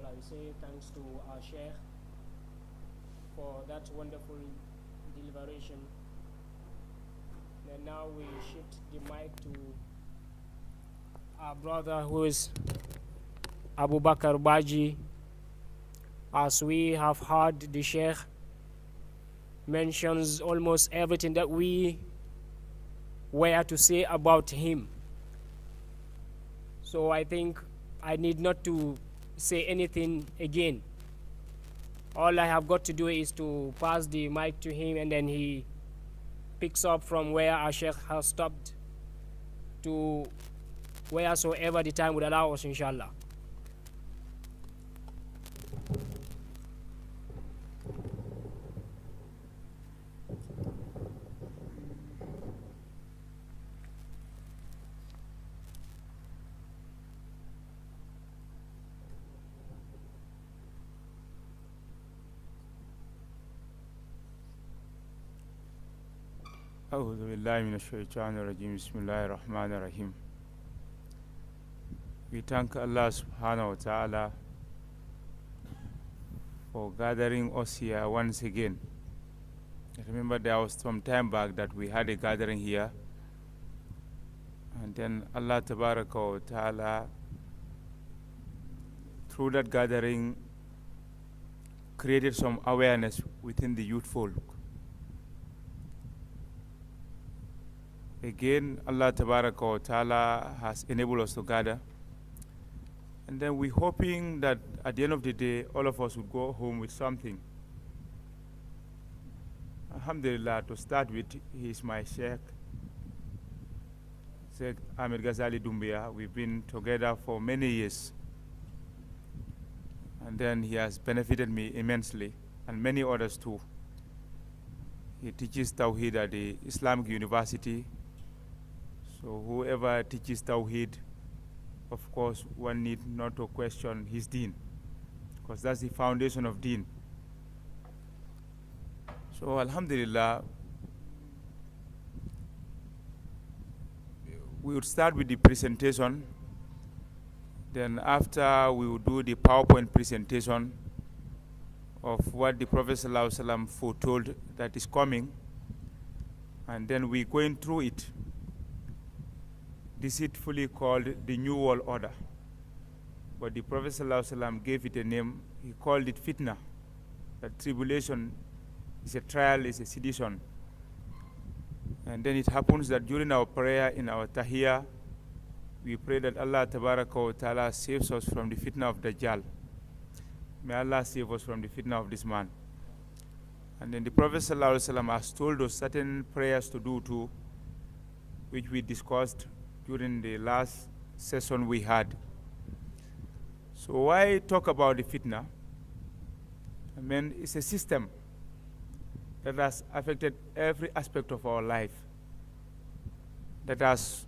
inshallah. We say thanks to our Sheikh for that wonderful deliberation. And now we shift the mic to our brother who is Abu Bakr Baji. As we have heard, the Sheikh mentions almost everything that we were to say about him. So I think I need not to say anything again. All I have got to do is to pass the mic to him, and then he picks up from where our Sheikh has stopped to wheresoever the time would allow us, inshallah. أعوذ بالله من الشيطان الرجيم بسم الله الرحمن الرحيم. We thank Allah subhanahu wa ta'ala for gathering us here once again. I remember there was some time back that we had a gathering here, and then Allah tabaraka wa ta'ala, through that gathering, created some awareness within the youthful. Again, Allah Tabaraka wa Ta'ala has enabled us to gather. And then we're hoping that at the end of the day, all of us would go home with something. Alhamdulillah, to start with, he is my Sheikh, Sheikh Ahmed Ghazali Doumbia. We've been together for many years. And then he has benefited me immensely, and many others too. He teaches Tawheed at the Islamic University. So whoever teaches Tawheed, of course, one need not to question his deen, because that's the foundation of deen. So Alhamdulillah, we would start with the presentation. Then after, we would do the PowerPoint presentation of what the Prophet ﷺ foretold that is coming. And then we're going through it, deceitfully called the New World Order. But the Prophet ﷺ gave it a name. He called it Fitnah. That tribulation is a trial, is a sedition. And then it happens that during our prayer in our Tahiyya, we pray that Allah Tabaraka wa Ta'ala saves us from the Fitnah of Dajjal. May Allah save us from the Fitnah of this man. And then the Prophet ﷺ has told us certain prayers to do too, which we discussed during the last session we had. So why talk about the fitna? I mean, it's a system that has affected every aspect of our life, that has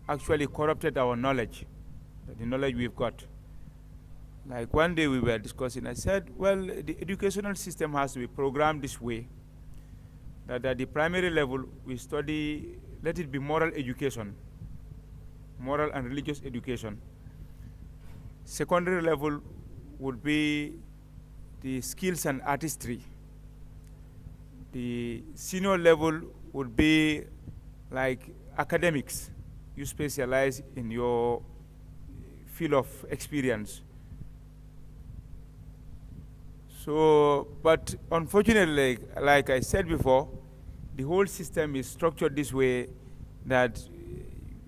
actually corrupted our knowledge, the knowledge we've got. Like one day we were discussing, I said, well, the educational system has to be programmed this way, that at the primary level we study, let it be moral education, moral and religious education. Secondary level would be the skills and artistry. The senior level would be like academics. You specialize in your field of experience. So, but unfortunately, like I said before, the whole system is structured this way that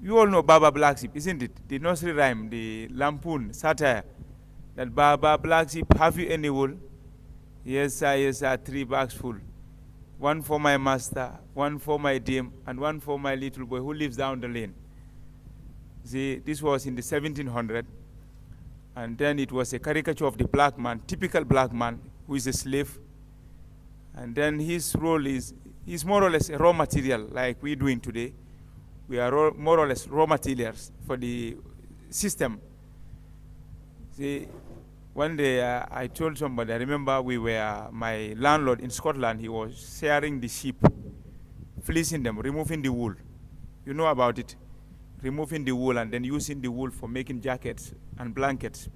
you all know Baba Black Sheep, isn't it? The nursery rhyme, the lampoon, satire, that Baba Black Sheep, have you any wool? Yes, sir, 3 bags full. One for my master, one for my dame, and one for my little boy who lives down the lane. See, this was in the 1700s. And then it was a caricature of the black man, typical black man, who is a slave. And then his role is, he's more or less a raw material, like we're doing today. We are more or less raw materials for the system. See, one day I told somebody, I remember my landlord in Scotland, he was shearing the sheep, fleecing them, removing the wool. You know about it? Removing the wool and then using the wool for making jackets and blankets.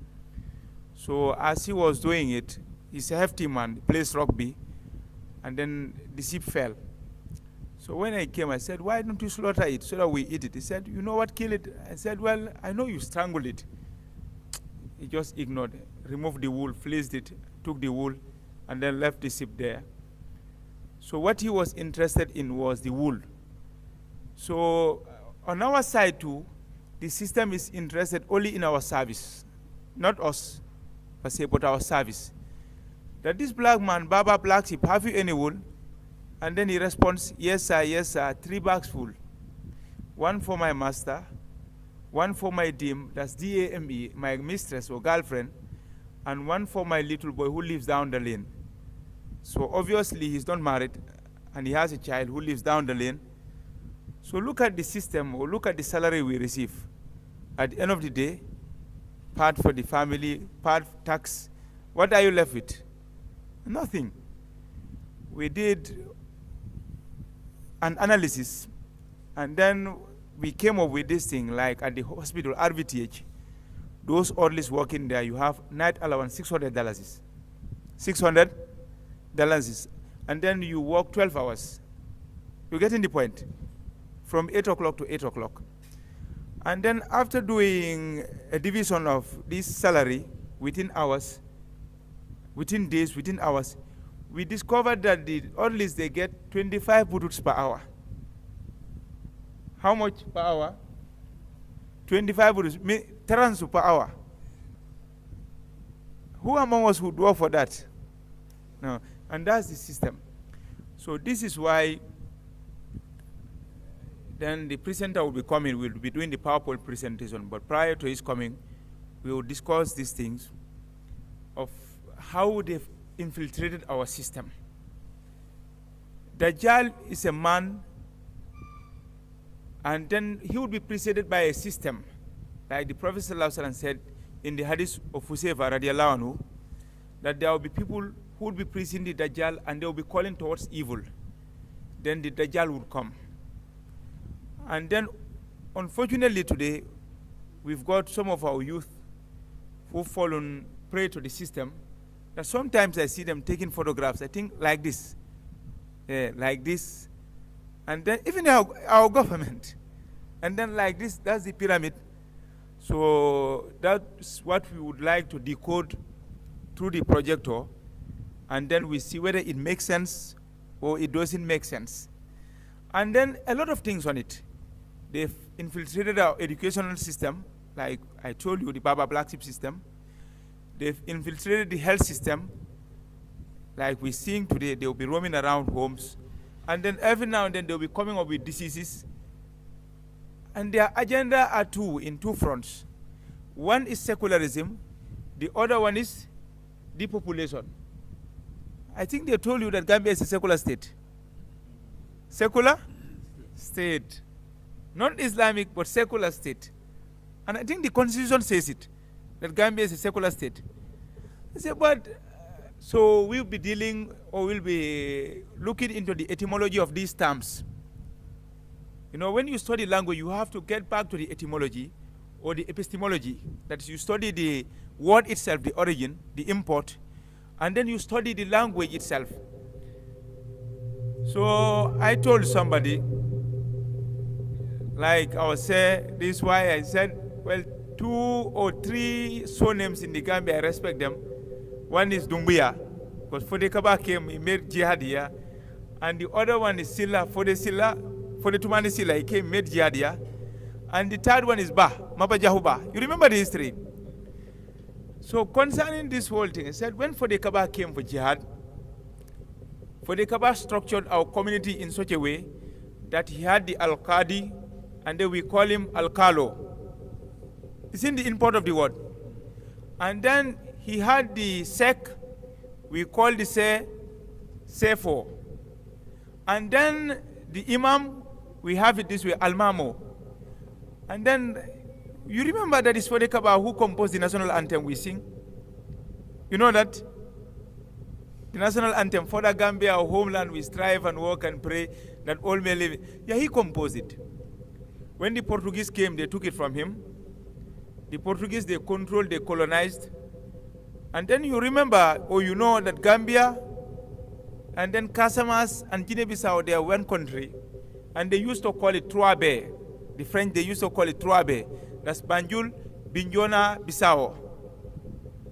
So as he was doing it, he's a hefty man, plays rugby, and then the sheep fell. So when I came, I said, why don't you slaughter it so that we eat it? He said, you know what, kill it. I said, well, I know you strangled it. He just ignored it, removed the wool, fleeced it, took the wool, and then left the sheep there. So what he was interested in was the wool. So on our side too, the system is interested only in our service, not us, per se, but our service. That this black man, Baba Black Sheep, have you any wool? And then he responds, yes sir, 3 bags full. 1 for my master, 1 for my dame, that's D-A-M-E, my mistress or girlfriend, and 1 for my little boy who lives down the lane. So obviously he's not married, and he has a child who lives down the lane. So look at the system, or look at the salary we receive. At the end of the day, part for the family, part tax. What are you left with? Nothing. We did an analysis, and then we came up with this thing, like at the hospital, RVTH, those orderlies working there, you have night allowance, $600. $600, and then you work 12 hours. You're getting the point? From 8 o'clock to 8 o'clock. And then after doing a division of this salary within hours, within days, within hours, we discovered that the orderlies, they get 25 bututs per hour. How much per hour? 25 bututs, 30 per hour. Who among us would work for that? No, and that's the system. So this is why then the presenter will be coming, we'll be doing the PowerPoint presentation, but prior to his coming, we will discuss these things of how they've infiltrated our system. Dajjal is a man, and then he would be preceded by a system, like the Prophet ﷺ said in the hadith of Husayfa radiallahu anhu, that there will be people who would be preceding the Dajjal and they will be calling towards evil. Then the Dajjal would come. And then, unfortunately today, we've got some of our youth who've fallen prey to the system, that sometimes I see them taking photographs, I think like this, like this, and then even our government, and then like this, that's the pyramid. So that's what we would like to decode through the projector, and then we see whether it makes sense or it doesn't make sense. And then a lot of things on it. They've infiltrated our educational system, like I told you, the Baba Black Sheep system. They've infiltrated the health system, like we're seeing today. They'll be roaming around homes, and then every now and then they'll be coming up with diseases. And their agenda are in two fronts. One is secularism, the other one is depopulation. I think they told you that Gambia is a secular state. Secular state. Not Islamic, but secular state. And I think the Constitution says it, that Gambia is a secular state. I say, but, so we'll be dealing, or we'll be looking into the etymology of these terms. You know, when you study language, you have to get back to the etymology, or the epistemology. That is, you study the word itself, the origin, the import, and then you study the language itself. So I told somebody, like I was saying, this is why I said, well, 2 or 3 surnames in the Gambia, I respect them. One is Dumbuya, because Fode Kaba came, he made jihad here. And the other one is Silla, Fode Tumani Silla, he came, made jihad here. And the third one is Maba Jahuba. You remember the history? So concerning this whole thing, I said, when Fode Kaba came for jihad, Fode Kaba structured our community in such a way that he had the Al-Qadi, and then we call him Al-Kalo. It's in the import of the word. And then he had the Sek, we call the Sefo. And then the Imam, we have it this way, Al-Mamo. And then, you remember that it's Fode Kaba who composed the national anthem we sing? You know that? The national anthem, for the Gambia, our homeland, we strive and work and pray that all may live. Yeah, he composed it. When the Portuguese came, they took it from him. The Portuguese, they controlled, they colonized. And then you remember, or you know, that Gambia and then Casamas and Guinea-Bissau, they are one country. And they used to call it Troabe. The French, they used to call it Troabe. That's Banjul, Bignona, Bissau.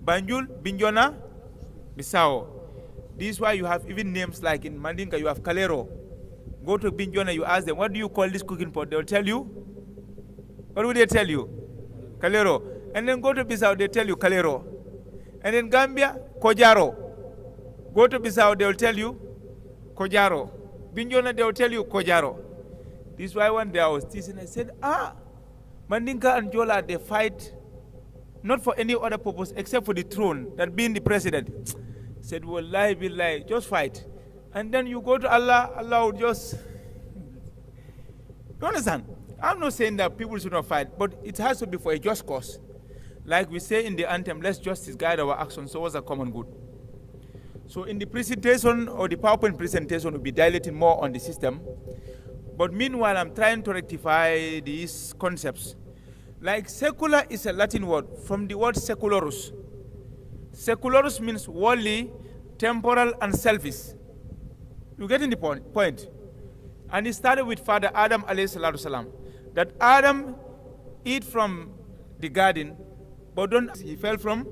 Banjul, Bignona, Bissau. This is why you have even names like in Mandinka, you have Calero. Go to Bignona, you ask them, what do you call this cooking pot? They'll tell you. What would they tell you? Calero. And then go to Bissau, they tell you Calero. And in Gambia, Kojaro. Go to Bissau, they will tell you Kojaro. Bignona, they will tell you Kojaro. This is why one day I was teaching, I said, Mandinka and Jola, they fight not for any other purpose except for the throne, that being the president. I said, well, lie, be lie, just fight. And then you go to Allah, Allah will just... You understand? I'm not saying that people should not fight, but it has to be for a just cause. Like we say in the anthem, let's justice guide our actions towards a common good. So in the presentation, or the PowerPoint presentation, will be dilating more on the system. But meanwhile, I'm trying to rectify these concepts. Like secular is a Latin word from the word secularus. Secularus means worldly, temporal, and selfish. You getting the point? And it started with Father Adam alayhi salatu salam. That Adam eat from the garden, but he fell from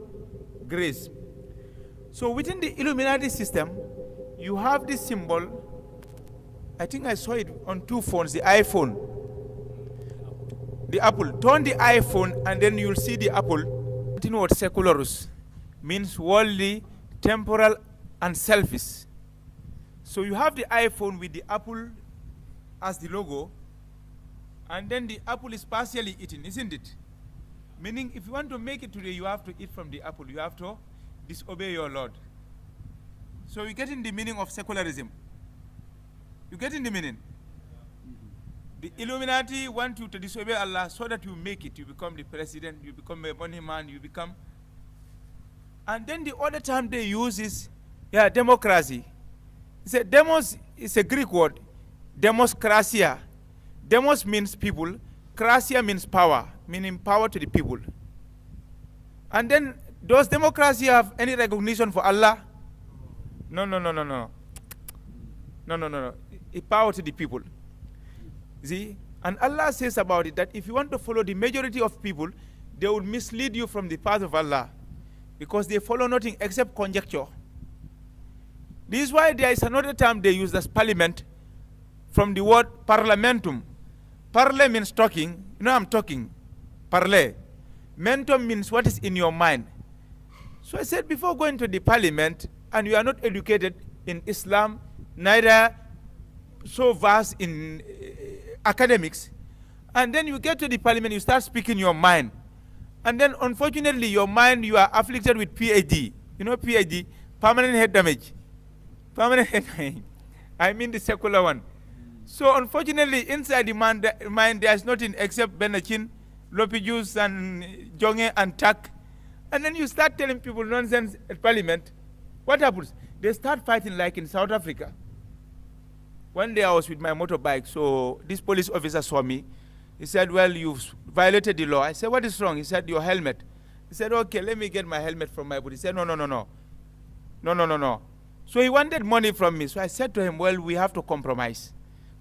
grace. So within the Illuminati system, you have this symbol. I think I saw it on 2 phones, the iPhone. The apple. Turn the iPhone and then you'll see the apple. You know what secularus means? Worldly, temporal, and selfish. So you have the iPhone with the apple as the logo, and then the apple is partially eaten, isn't it? Meaning, if you want to make it today, you have to eat from the apple. You have to disobey your Lord. So you get in the meaning of secularism. You get in the meaning? The Illuminati want you to disobey Allah so that you make it. You become the president, you become a money man, you become... And then the other term they use is, democracy. It's a demos is a Greek word. Demos krasia. Demos means people. Krasia means power, meaning power to the people. And then, does democracy have any recognition for Allah? No. A power to the people. See? And Allah says about it that if you want to follow the majority of people, they will mislead you from the path of Allah, because they follow nothing except conjecture. This is why there is another term they use as parliament, from the word parlamentum. Parle means talking. You know I'm talking. Parle. Mentum means what is in your mind. So I said, before going to the parliament, and you are not educated in Islam, neither so vast in academics, and then you get to the parliament, you start speaking your mind. And then, unfortunately, your mind, you are afflicted with PhD. You know PhD? Permanent head damage. Permanent head damage. I mean the secular one. So, unfortunately, inside the mind, there is nothing except Benachin, Lopi juice, and Jonge, and Tak. And then you start telling people nonsense at parliament. What happens? They start fighting like in South Africa. One day I was with my motorbike, so this police officer saw me. He said, well, you've violated the law. I said, what is wrong? He said, your helmet. He said, okay, let me get my helmet from my booth. He said, no. So he wanted money from me. So I said to him, well, we have to compromise.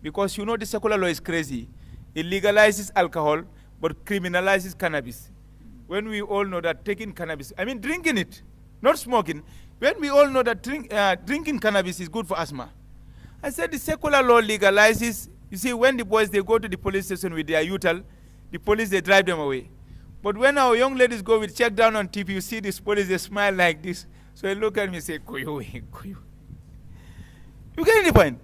Because you know the secular law is crazy. It legalizes alcohol, but criminalizes cannabis. When we all know that taking cannabis, I mean drinking it, not smoking. When we all know that drinking cannabis is good for asthma. I said the secular law legalizes. You see, when the boys, they go to the police station with their utal, the police, they drive them away. But when our young ladies go with check down on TV, you see this police, they smile like this. So they look at me and say, Koyo. You get the point?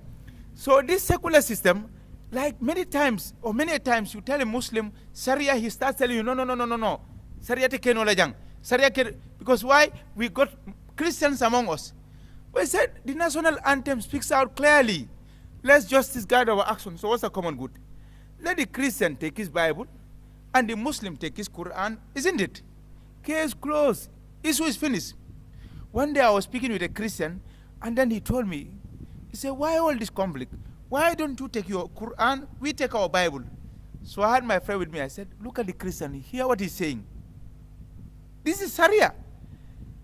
So this secular system, like many times you tell a Muslim, Sharia, he starts telling you, no. Sharia te keno lajang. Sharia ke, because why? We got Christians among us. We said the national anthem speaks out clearly. Let's justice guide our actions. So what's the common good? Let the Christian take his Bible and the Muslim take his Quran, isn't it? Case closed. Issue is finished. One day I was speaking with a Christian, and then he told me, he said, why all this conflict? Why don't you take your Quran? We take our Bible. So I had my friend with me. I said, look at the Christian. Hear what he's saying. This is Sharia.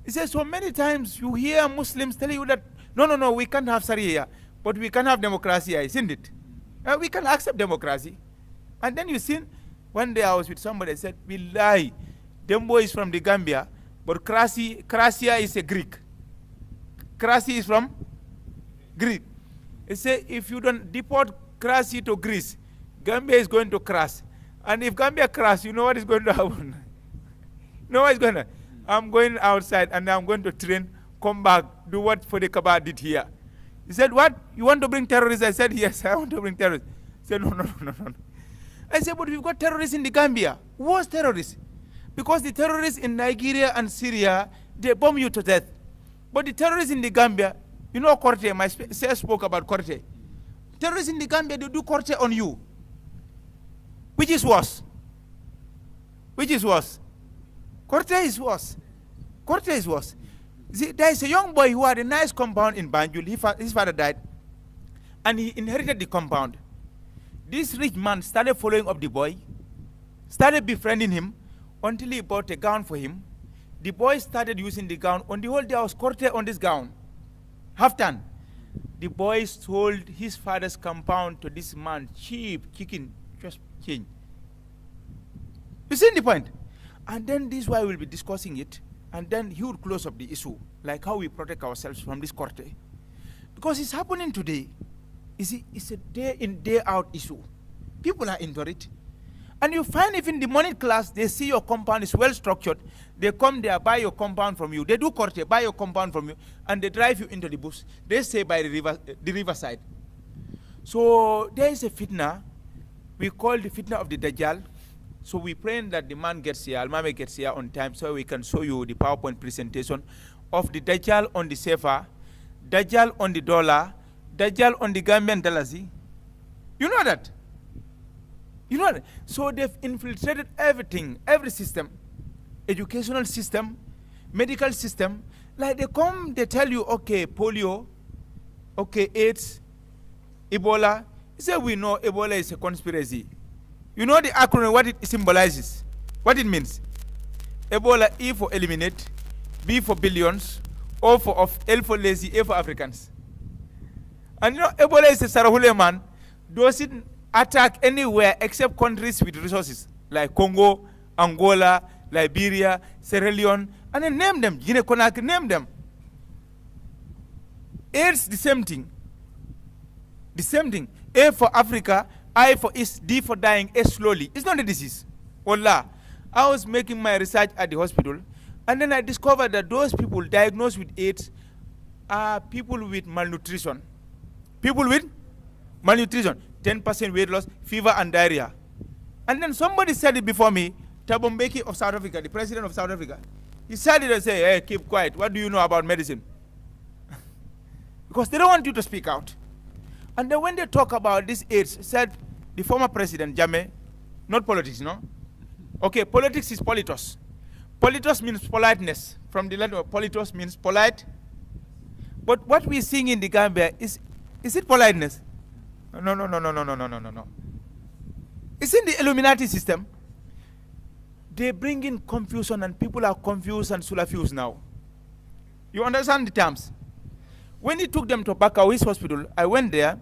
He says, so many times you hear Muslims telling you that, no, we can't have Sharia, but we can have democracy, isn't it? We can accept democracy. And then you see, one day I was with somebody, I said, we lie. Dembo is from the Gambia, but Krasia is a Greek. Krasi is from Greek. He said, if you don't deport Krasi to Greece, Gambia is going to crash. And if Gambia crash, you know what is going to happen? You know what is going to? I'm going outside and I'm going to train, come back, do what Fodekaba did here. He said, what? You want to bring terrorists? I said, yes, I want to bring terrorists. He said, no. I said, but we've got terrorists in the Gambia. Who's terrorists? Because the terrorists in Nigeria and Syria, they bomb you to death. But the terrorists in the Gambia, you know Corte, my sales spoke about Corte. Terrorists in the Gambia, they do Corte on you. Which is worse? Which is worse? Corte is worse. Corte is worse. See, there is a young boy who had a nice compound in Banjul. His father died, and he inherited the compound. This rich man started following up the boy, started befriending him, until he bought a gown for him. The boy started using the gown. On the whole, there was Corte on this gown. Haftan. The boy sold his father's compound to this man, cheap, chicken, just change. You see the point? And then this is why we'll be discussing it. And then he would close up the issue, like how we protect ourselves from this Corte. Because it's happening today. You see, it's a day in, day out issue. People are into it. And you find even the money class, they see your compound is well structured. They come there, buy your compound from you. They do Corte, buy your compound from you, and they drive you into the bush. They stay by the riverside. So there is a fitna. We call the Fitnah of the Dajjal. So we pray that the man gets here, Al-Mame gets here on time, so we can show you the PowerPoint presentation of the Dajjal on the Sefa, Dajjal on the dollar, Dajjal on the Gambian Dalasi. You know that? You know that? So they've infiltrated everything, every system, educational system, medical system. Like they come, they tell you, okay, polio, okay, AIDS, Ebola. They say we know Ebola is a conspiracy. You know the acronym, what it symbolizes, what it means. Ebola, E for eliminate, B for billions, O for off, L for lazy, A for Africans. And you know, Ebola is a Sarahule man, doesn't attack anywhere except countries with resources, like Congo, Angola, Liberia, Sierra Leone, and then name them, Guinea-Conakry, name them. AIDS, the same thing. The same thing. A for Africa, I for East, D for dying, S slowly. It's not a disease. Wallah. I was making my research at the hospital, and then I discovered that those people diagnosed with AIDS are people with malnutrition. People with malnutrition. 10% weight loss, fever and diarrhea. And then somebody said it before me, Thabo Mbeki of South Africa, the president of South Africa. He said it and said, hey, keep quiet. What do you know about medicine? Because they don't want you to speak out. And then when they talk about this AIDS, said the former president, Jammeh, not politics, no? Okay, politics is politos. Politos means politeness. From the Latin, politos means polite. But what we're seeing in the Gambia, is it politeness? No. It's in the Illuminati system. They bring in confusion and people are confused and sulafused now. You understand the terms? When he took them to Bakau's hospital, I went there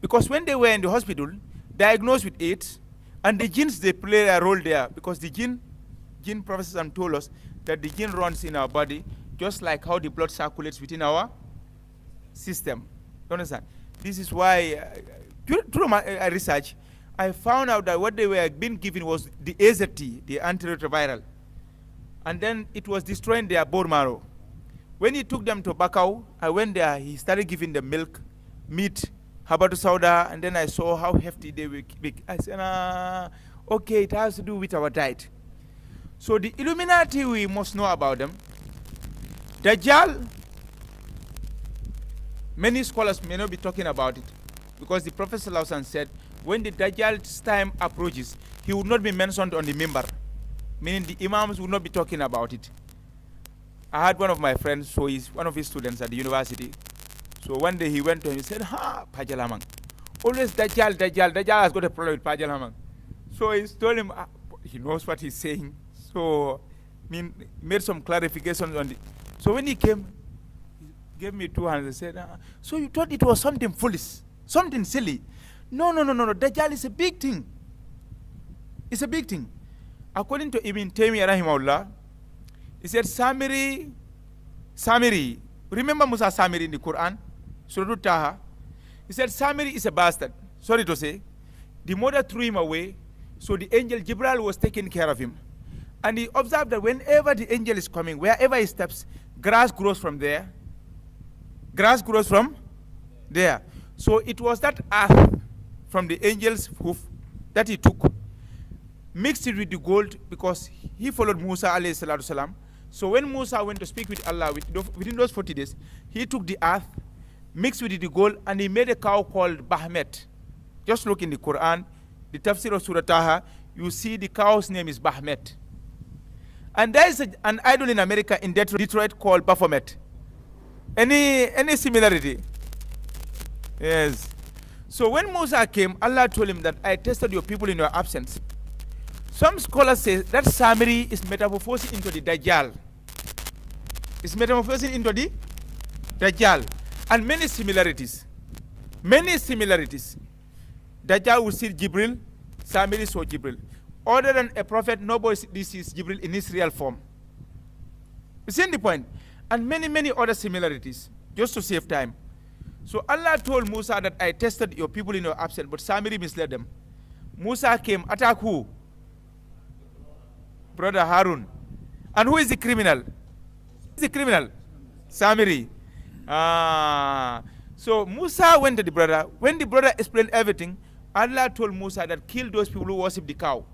because when they were in the hospital, diagnosed with AIDS, and the genes, they play a role there because the gene professors told us that the gene runs in our body just like how the blood circulates within our system. You understand? This is why, through my research, I found out that what they were being given was the AZT, the antiretroviral. And then it was destroying their bone marrow. When he took them to Bakau, I went there, he started giving them milk, meat, habatu soda, and then I saw how hefty they were big. I said, okay, it has to do with our diet. So the Illuminati, we must know about them. Dajjal, many scholars may not be talking about it, because the Prophet ﷺ said, when the Dajjal's time approaches, he will not be mentioned on the mimbar, meaning the imams will not be talking about it. I had one of my friends, so he's one of his students at the university. So one day he went to him and said, Jalamang. Always Dajjal has got a problem with Jalamang. So he told him, he knows what he's saying. So made some clarifications on it. So when he came, he gave me 2 hands and said, so you thought it was something foolish, something silly. No. Dajjal is a big thing. It's a big thing. According to Ibn Taymiyyah rahimahullah, he said Samiri, remember Musa Samiri in the Quran, Surah Taha? He said Samiri is a bastard. Sorry to say. The mother threw him away, so the angel Jibril was taking care of him. And he observed that whenever the angel is coming, wherever he steps, grass grows from there. Grass grows from there. So it was that earth from the angel's hoof that he took, mixed it with the gold, because he followed Musa alayhi salatu salam. So when Musa went to speak with Allah within those 40 days, he took the earth, mixed with the gold, and he made a cow called Bahmet. Just look in the Quran, the tafsir of Surah Taha, you see the cow's name is Bahmet. And there is an idol in America, in Detroit, called Baphomet. Any similarity? Yes. So when Musa came, Allah told him that I tested your people in your absence. Some scholars say that Samiri is metamorphosing into the Dajjal. It's metamorphosing into the Dajjal. And many similarities. Dajjal will see Jibril, Samiri saw Jibril. Other than a prophet, nobody sees Jibril in his real form. You see the point? And many other similarities, just to save time. So Allah told Musa that I tested your people in your absence, but Samiri misled them. Musa came, attack who? Brother Harun. And who is the criminal? Samiri. So Musa went to the brother. When the brother explained everything, Allah told Musa that kill those people who worship the cow.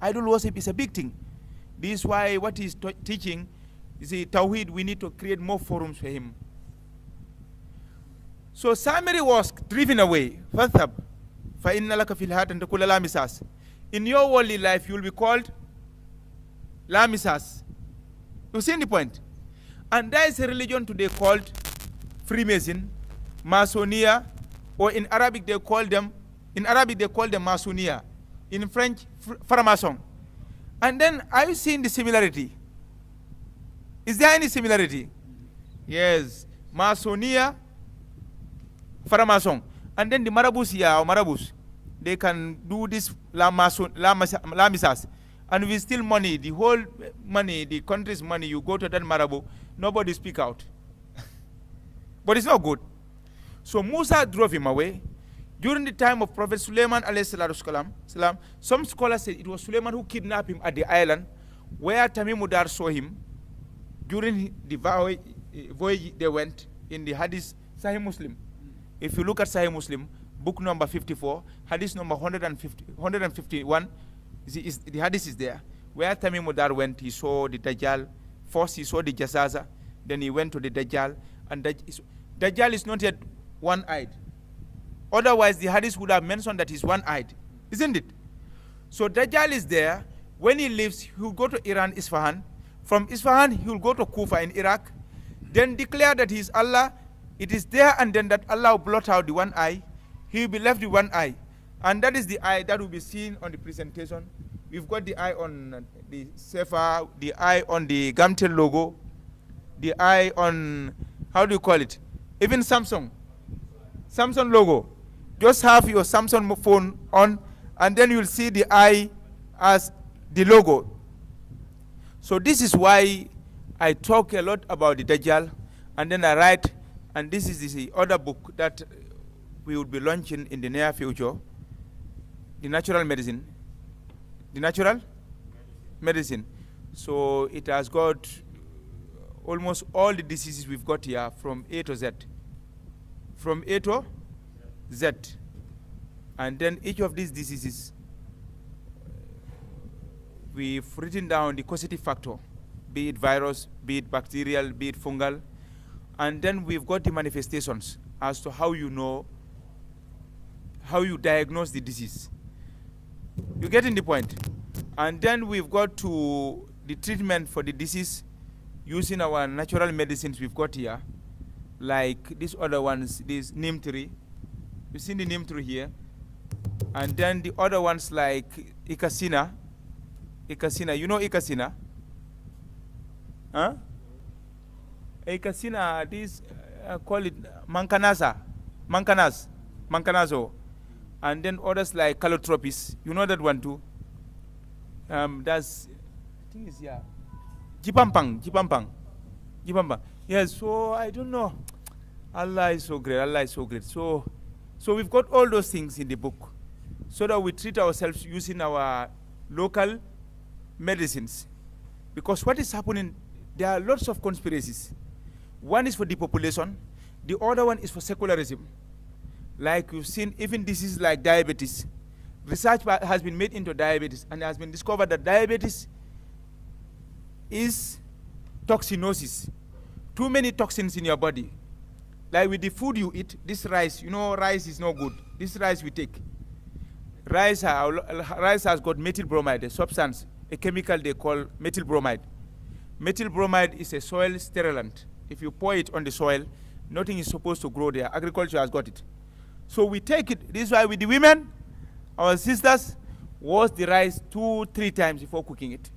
Idol worship is a big thing. This is why what he's teaching is a Tawheed. We need to create more forums for him. So Samiri was driven away. In your worldly life, you will be called Lamisas. You see the point? And there is a religion today called Freemason, Masonia, or in Arabic they call them Masonia. In French, Franc-maçon. And then are you seeing the similarity? Is there any similarity? Yes. Masonia, Franc-maçon. And then the marabouts here, or marabouts, they can do this lamisas. And we steal money, the whole money, the country's money, you go to that marabout, nobody speak out. But it's not good. So Musa drove him away. During the time of Prophet Sulaiman salam, some scholars say it was Sulaiman who kidnapped him at the island where Tamimudar saw him during the voyage they went in the Hadith Sahih Muslim. If you look at Sahih Muslim, book number 54, Hadith number 151, the Hadith is there. Where Tamimudar went, he saw the Dajjal. First he saw the Jazaza, then he went to the Dajjal. And Dajjal is not yet one-eyed. Otherwise, the hadith would have mentioned that he's one-eyed, isn't it? So Dajjal is there. When he leaves, he will go to Iran, Isfahan. From Isfahan, he will go to Kufa in Iraq. Then declare that he is Allah. It is there and then that Allah will blot out the one eye. He will be left with one eye. And that is the eye that will be seen on the presentation. We've got the eye on the Sefer, the eye on the Gamtel logo, the eye on, how do you call it? Even Samsung logo. Just have your Samsung phone on, and then you'll see the eye as the logo. So this is why I talk a lot about the Dajjal, and then I write, and this is the other book that we will be launching in the near future, the natural medicine. So it has got almost all the diseases we've got here from A to Z. And then each of these diseases, we've written down the causative factor, be it virus, be it bacterial, be it fungal. And then we've got the manifestations as to how you know, how you diagnose the disease. You getting the point? And then we've got to the treatment for the disease using our natural medicines we've got here, like these other ones, this neem tree. You see the neem tree here. And then the other ones like Icacina. You know Icacina? Huh? A casino, this call it Mancanazo. And then others like calotropis. You know that one too? That's, I think it's, yeah. Jipampang. Yes, so I don't know. Allah is so great. So we've got all those things in the book so that we treat ourselves using our local medicines. Because what is happening, there are lots of conspiracies. One is for depopulation, the other one is for secularism. Like you've seen, even diseases like diabetes. Research has been made into diabetes, and it has been discovered that diabetes is toxinosis. Too many toxins in your body. Like with the food you eat, this rice, you know rice is no good. This rice we take. Rice has got methyl bromide, a substance, a chemical they call methyl bromide. Methyl bromide is a soil sterilant. If you pour it on the soil, nothing is supposed to grow there. Agriculture has got it. So we take it. This is why with the women, our sisters, wash the rice 2-3 times before cooking it.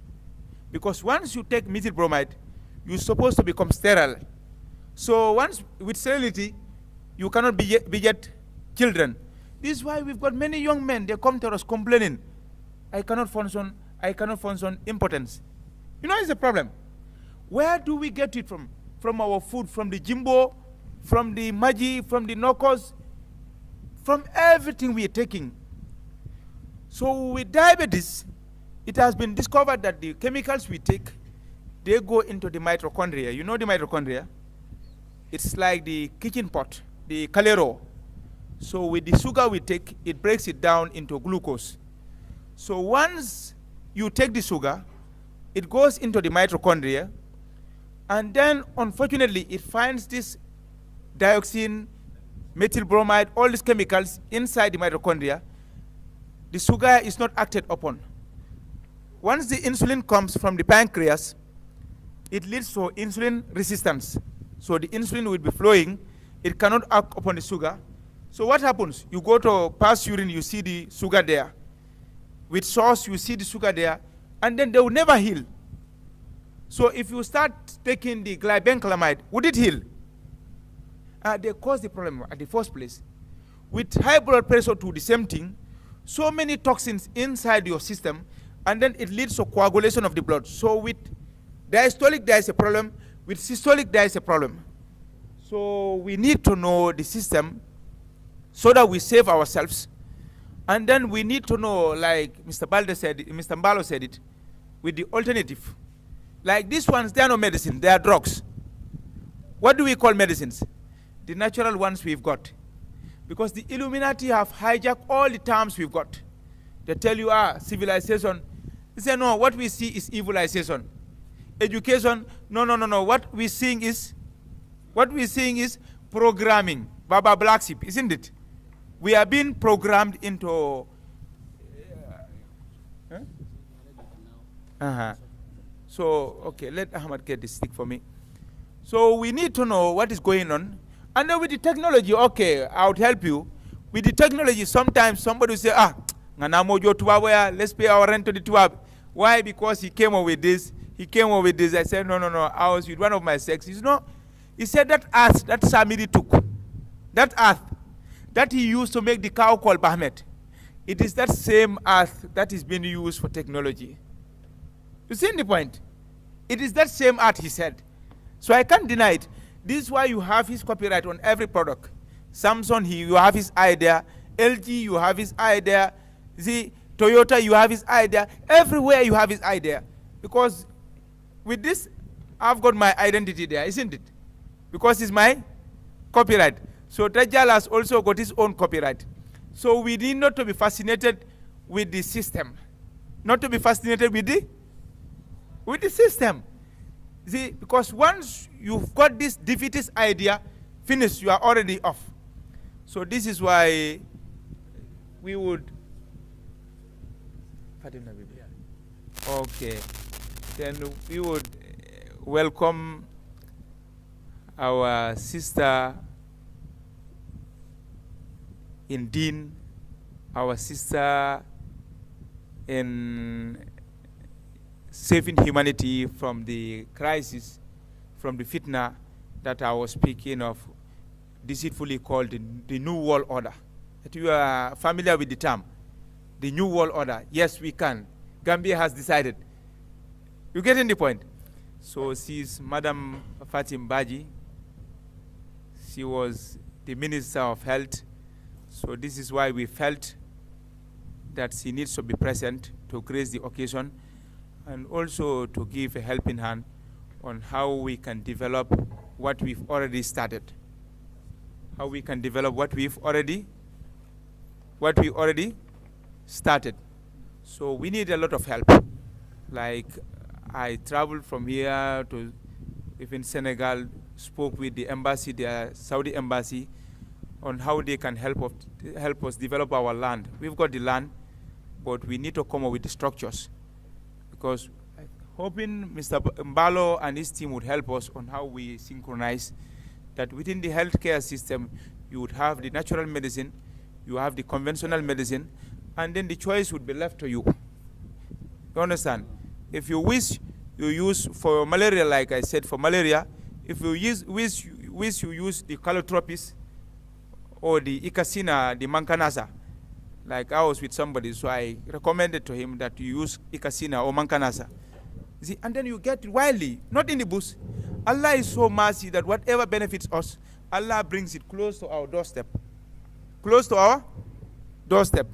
Because once you take methyl bromide, you're supposed to become sterile. So once with sterility, you cannot beget children. This is why we've got many young men, they come to us complaining, I cannot function impotence. You know, it's a problem. Where do we get it from? From our food, from the jimbo, from the Maggi, from the Nokos, from everything we are taking. So with diabetes, it has been discovered that the chemicals we take, they go into the mitochondria. You know the mitochondria? It's like the kitchen pot, the calero. So with the sugar we take, it breaks it down into glucose. So once you take the sugar, it goes into the mitochondria, and then unfortunately it finds this dioxin, methyl bromide, all these chemicals inside the mitochondria. The sugar is not acted upon. Once the insulin comes from the pancreas, it leads to insulin resistance. So the insulin will be flowing, it cannot act upon the sugar. So what happens? You go to pass urine, you see the sugar there. With sauce, you see the sugar there, and then they will never heal. So if you start taking the glibenclamide, would it heal? They cause the problem at the first place. With high blood pressure too, the same thing. So many toxins inside your system, and then it leads to coagulation of the blood. So with diastolic, there is a problem. With systolic, there is a problem. So we need to know the system so that we save ourselves. And then we need to know, like Mr. Mbalo said it, with the alternative. Like these ones, they are not medicine, they are drugs. What do we call medicines? The natural ones we've got. Because the Illuminati have hijacked all the terms we've got. They tell you, civilization. They say, no, what we see is evilization. Education, no. What we're seeing is programming. Baba Black Sheep, isn't it? We are being programmed into. So, okay, let Ahmad get the stick for me. So we need to know what is going on. And then with the technology, okay, I would help you. With the technology, sometimes somebody will say, let's pay our rent to the Tuab. Why? Because he came up with this. I said, no. I was with one of my sects. He said that earth that Samiri took, that earth that he used to make the cow called Bahmet, it is that same earth that is being used for technology. You see the point? It is that same earth, he said. So I can't deny it. This is why you have his copyright on every product. Samsung, you have his idea. LG, you have his idea. See, Toyota, you have his idea. Everywhere you have his idea. Because with this, I've got my identity there, isn't it? Because it's my copyright. So Dajjal has also got his own copyright. So we need not to be fascinated with the system. Not to be fascinated with the system. See, because once you've got this defeatist idea, finished, you are already off. So this is why we would. Okay. Then we would welcome our sister in Deen, our sister in saving humanity from the crisis, from the fitna that I was speaking of, deceitfully called the New World Order. That you are familiar with the term, the New World Order. Yes, we can. Gambia has decided. You getting the point? So she's Madam Fatim Baji. She was the Minister of Health. So this is why we felt that she needs to be present to grace the occasion and also to give a helping hand on how we can develop what we've already started. How we can develop what we already started. So we need a lot of help. Like I traveled from here to even Senegal, spoke with the embassy, the Saudi embassy, on how they can help us develop our land. We've got the land, but we need to come up with the structures. Because hoping Mr. Mbalo and his team would help us on how we synchronize that within the healthcare system, you would have the natural medicine, you have the conventional medicine, and then the choice would be left to you. You understand? If you wish, you use for malaria, like I said, for malaria, if you wish you use the calotropis or the Icacina, the Mancanasa. Like I was with somebody, so I recommended to him that you use Icacina or Mancanasa. See, and then you get it widely, not in the bush. Allah is so mercy that whatever benefits us, Allah brings it close to our doorstep. Close to our doorstep.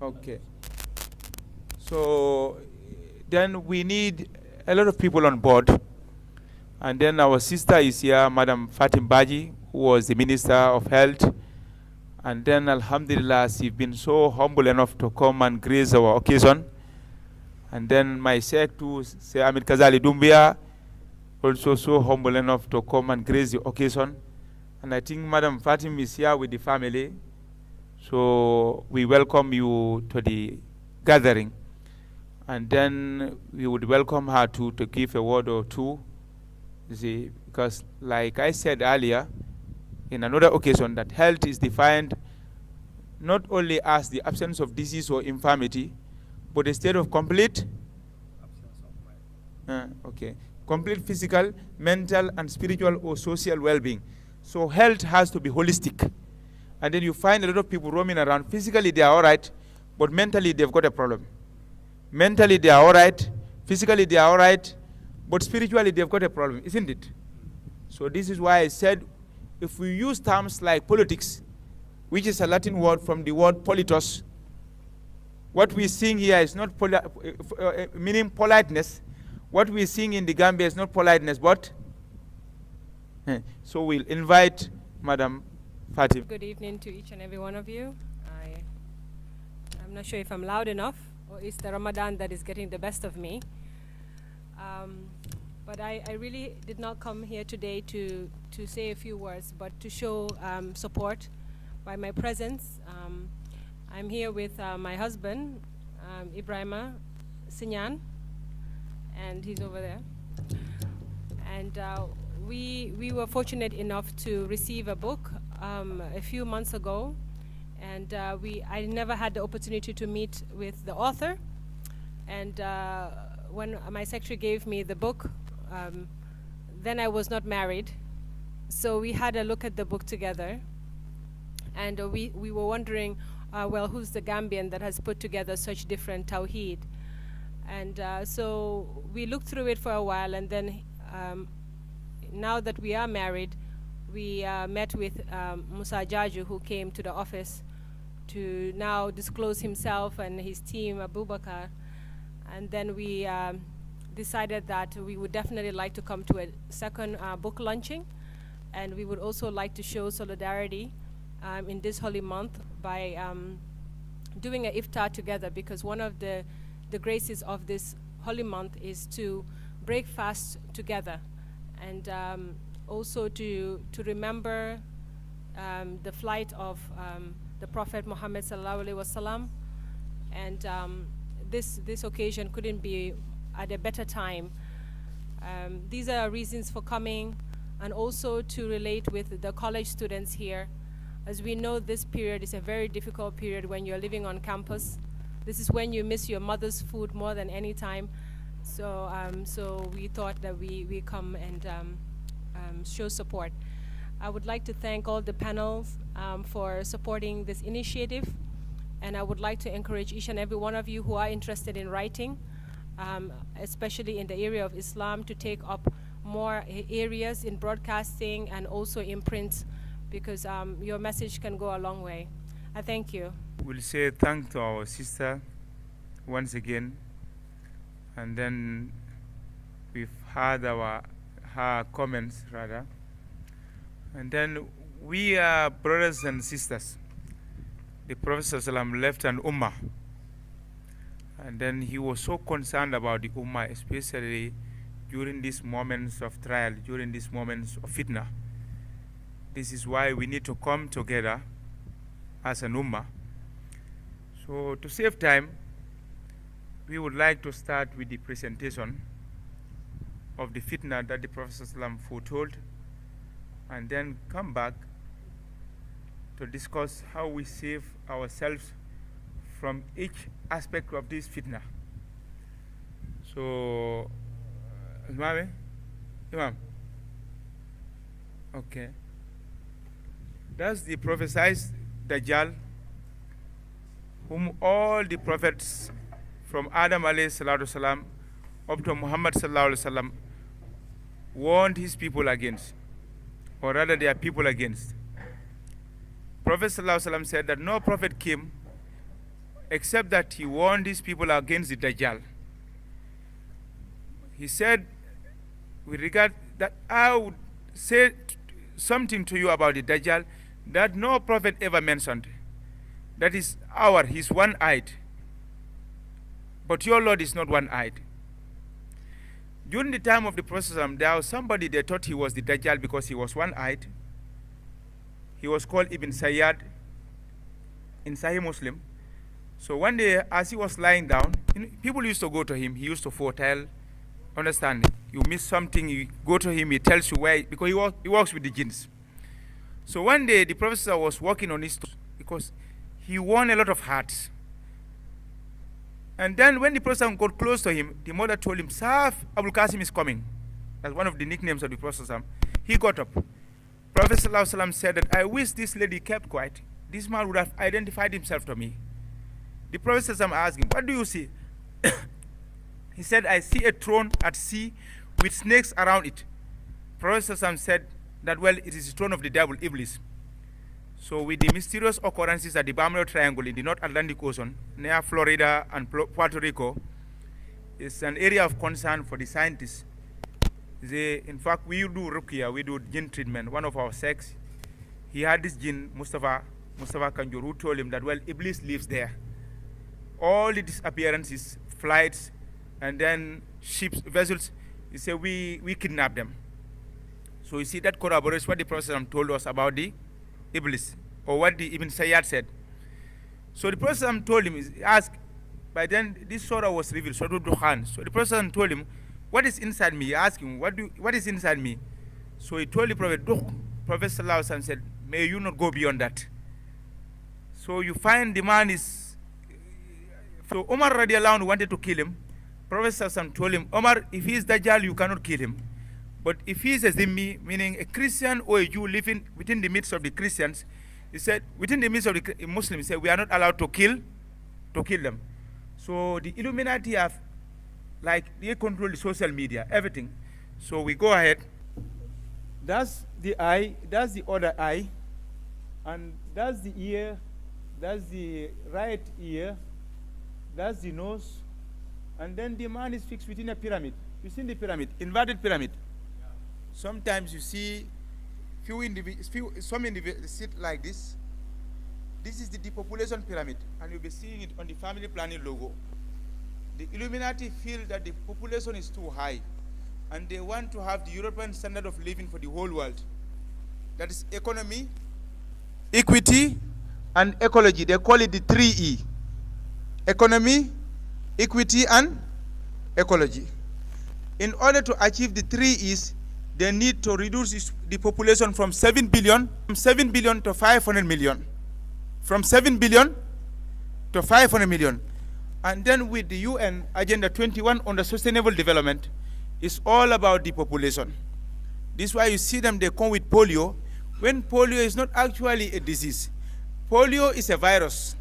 Okay. So then we need a lot of people on board. And then our sister is here, Madam Fatim Baji, who was the Minister of Health. And then, alhamdulillah, she's been so humble enough to come and grace our occasion. And then my Sheikh too, Sheikh Ahmed Kazali Dumbia, also so humble enough to come and grace the occasion. And I think Madam Fatim is here with the family. So we welcome you to the gathering. And then we would welcome her to give a word or two. You see, because like I said earlier, in another occasion, that health is defined not only as the absence of disease or infirmity, but a state of complete complete physical, mental, and spiritual or social well-being. So health has to be holistic. And then you find a lot of people roaming around. Physically, they are all right, but mentally, they've got a problem. Mentally, they are all right. Physically, they are all right, but spiritually, they've got a problem, isn't it? So this is why I said, if we use terms like politics, which is a Latin word from the word politos, what we're seeing here is not meaning politeness. What we're seeing in the Gambia is not politeness, but so we'll invite Madam Fatim. Good evening to each and every one of you. I'm not sure if I'm loud enough, or it's the Ramadan that is getting the best of me. But I really did not come here today to say a few words, but to show support by my presence. I'm here with my husband, Ibrahima Sinyan, and he's over there. And we were fortunate enough to receive a book a few months ago, and I never had the opportunity to meet with the author. And when my secretary gave me the book, then I was not married, so we had a look at the book together, and we were wondering, well, who's the Gambian that has put together such different tawheed? And so we looked through it for a while, and then now that we are married, we met with Musa Jaju, who came to the office to now disclose himself and his team, Abubakar, and then we decided that we would definitely like to come to a second book launching, and we would also like to show solidarity in this holy month by doing an iftar together, because one of the graces of this holy month is to break fast together, and also to remember the flight of the Prophet Muhammad sallallahu alaihi wasallam, and this occasion couldn't be at a better time. These are reasons for coming, and also to relate with the college students here. As we know, this period is a very difficult period when you're living on campus, This is when you miss your mother's food more than any time. So, so we thought that we come and show support. I would like to thank all the panels for supporting this initiative, and I would like to encourage each and every one of you who are interested in writing, especially in the area of Islam, to take up more areas in broadcasting and also in print, because your message can go a long way. I thank you. We'll say thank to our sister once again, and then we've heard her comments rather, and then we are brothers and sisters. The Prophet ﷺ left an ummah, and then he was so concerned about the ummah, especially during these moments of trial, during these moments of fitna. This is why we need to come together as an ummah. So to save time, we would like to start with the presentation of the fitna that the Prophet ﷺ foretold, and then come back to discuss how we save ourselves from each aspect of this fitna. So, Imam, okay. That's the prophesied Dajjal, whom all the prophets from Adam alayhi salatu salam up to Muhammad sallallahu alaihi wasallam warned his people against, or rather their people against. Prophet sallallahu alaihi wasallam said that no prophet came except that he warned his people against the Dajjal. He said, with regard that I would say something to you about the Dajjal that no prophet ever mentioned. That is he's one-eyed. But your Lord is not one-eyed. During the time of the Prophet, there was somebody they thought he was the Dajjal because he was one-eyed. He was called Ibn Sayyad in Sahih Muslim. So one day, as he was lying down, people used to go to him. He used to foretell. Understand? You miss something, you go to him, he tells you where, because he works with the jinns. So one day, the Prophet was walking on his toes because he won a lot of hearts. And then when the Prophet got close to him, the mother told him, Saf, Abul Qasim is coming. That's one of the nicknames of the Prophet. He got up. Prophet ﷺ said that, I wish this lady kept quiet. This man would have identified himself to me. The Prophet ﷺ asked him, what do you see? He said, I see a throne at sea with snakes around it. Prophet ﷺ said that, well, it is the throne of the devil, Iblis. So with the mysterious occurrences at the Bermuda Triangle in the North Atlantic Ocean, near Florida and Puerto Rico, is an area of concern for the scientists. In fact, we do ruqya, we do jinn treatment. One of our sects, he had this jinn, Mustafa Kanjur, who told him that, well, Iblis lives there. All the disappearances, flights, and then ships, vessels, he said, we kidnap them. So you see, that corroborates what the Prophet told us about the Iblis, or what the Ibn Sayyad said. So the Prophet told him, he asked, by then this surah was revealed, Surah Dukhan. So the Prophet told him, what is inside me? He asked him, what is inside me? So he told the Prophet, Prophet said, may you not go beyond that. So you find the man is, so Umar radiallahu anhu wanted to kill him. Prophet told him, Umar, if he is Dajjal, you cannot kill him. But if he is a Zimmi, meaning a Christian or a Jew living within the midst of the Christians, he said, within the midst of the Muslims, he said, we are not allowed to kill them. So the Illuminati have, like, they control the social media, everything. So we go ahead. That's the eye, that's the other eye, and that's the ear, that's the right ear, that's the nose, and then the man is fixed within a pyramid. You see the pyramid, inverted pyramid. Sometimes you see some individuals sit like this. This is the depopulation pyramid, and you'll be seeing it on the family planning logo. The Illuminati feel that the population is too high, and they want to have the European standard of living for the whole world. That is economy, equity, and ecology. They call it the 3E. Economy, equity, and ecology. In order to achieve the 3Es, they need to reduce the population from 7 billion to 500 million. From 7 billion to 500 million. And then with the UN Agenda 21 on the Sustainable Development, it's all about depopulation. This is why you see them, they come with polio, when polio is not actually a disease. Polio is a virus,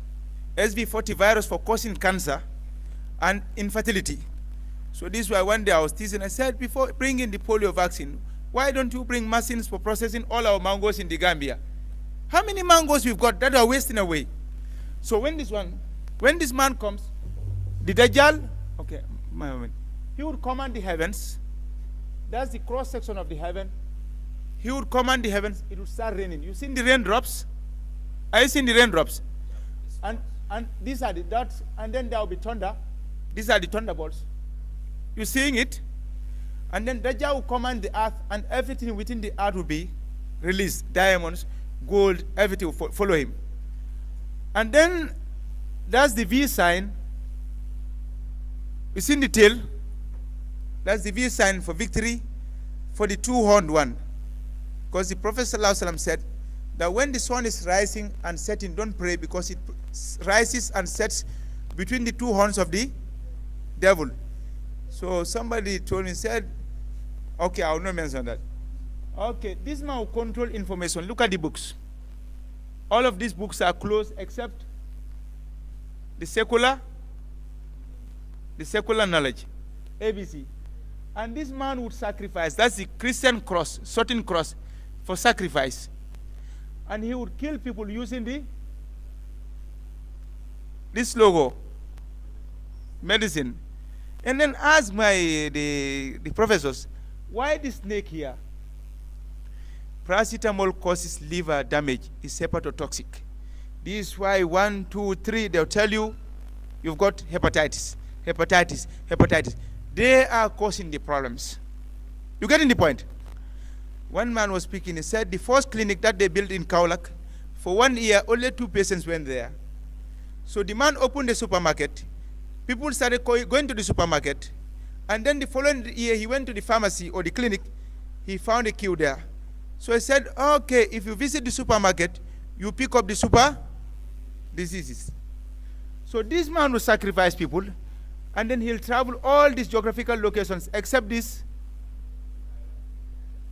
SV40 virus for causing cancer and infertility. So this is why one day I was teasing, I said, before bringing the polio vaccine, why don't you bring machines for processing all our mangoes in the Gambia? How many mangoes we've got that are wasting away? So when this man comes, the Dajjal, okay, he would command the heavens. That's the cross section of the heaven. He would command the heavens, it would start raining. You seen the raindrops? Are you seeing the raindrops? And these are the dots, and then there will be thunder. These are the thunderbolts. You seeing it? And then Dajjal will command the earth, and everything within the earth will be released. Diamonds, gold, everything will follow him. And then that's the V sign. You seen the tail? That's the V sign for victory for the two-horned one. Because the Prophet ﷺ said that when the sun is rising and setting, don't pray, because it rises and sets between the two horns of the devil. So somebody told me, said, okay, I will not mention that. Okay, this man will control information. Look at the books. All of these books are closed except the secular knowledge, ABC. And this man would sacrifice. That's the Christian cross, certain cross for sacrifice. And he would kill people using this logo, medicine. And then ask the professors, why the snake here? Paracetamol causes liver damage, is hepatotoxic. This is why 1, 2, 3, they'll tell you, you've got hepatitis. They are causing the problems. You getting the point? One man was speaking, he said the first clinic that they built in Kaulak, for 1 year, only 2 patients went there. So the man opened the supermarket. People started going to the supermarket. And then the following year, he went to the pharmacy or the clinic. He found a queue there. So he said, okay, if you visit the supermarket, you pick up the super diseases. So this man will sacrifice people, and then he'll travel all these geographical locations except this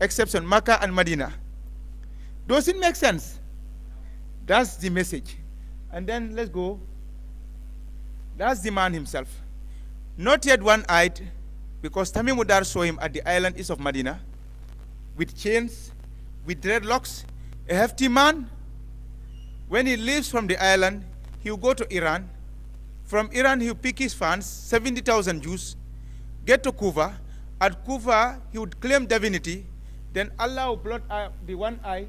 exception, Makkah and Medina. Does it make sense? That's the message. And then let's go. That's the man himself. Not yet one-eyed, because Tamim Mudar saw him at the island east of Medina with chains, with dreadlocks, a hefty man. When he leaves from the island, he will go to Iran. From Iran, he will pick his fans, 70,000 Jews, get to Kufa. At Kufa, he would claim divinity. Then Allah will blot out the one eye,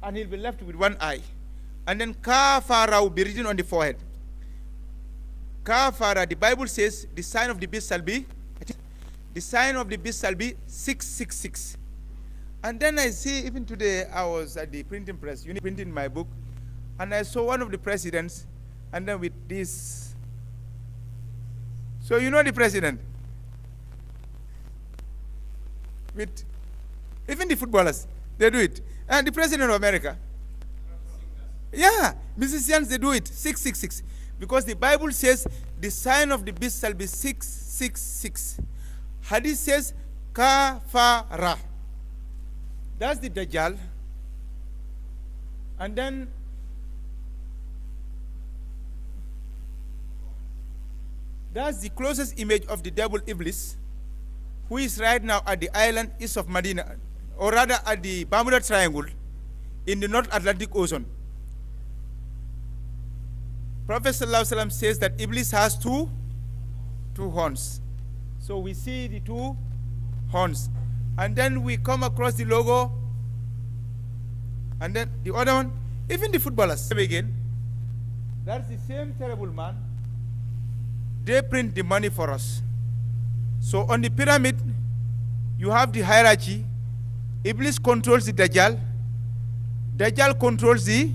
and he'll be left with one eye. And then Kafara will be written on the forehead. Kafara, the Bible says, the sign of the beast shall be, the sign of the beast shall be 666. And then I see, even today, I was at the printing press, printing my book, and I saw one of the presidents, and then with this. So you know the president? With, even the footballers, they do it. And the president of America. Yeah, musicians, they do it, 666. Because the Bible says, the sign of the beast shall be 666. Hadith says, Kafara. That's the Dajjal. And then that's the closest image of the devil Iblis, who is right now at the island east of Medina, or rather at the Bermuda Triangle in the North Atlantic Ocean. Prophet ﷺ says that Iblis has two horns. So we see the 2 horns. And then we come across the logo. And then the other one, even the footballers. Again, that's the same terrible man. They print the money for us. So on the pyramid, you have the hierarchy. Iblis controls the Dajjal. Dajjal controls the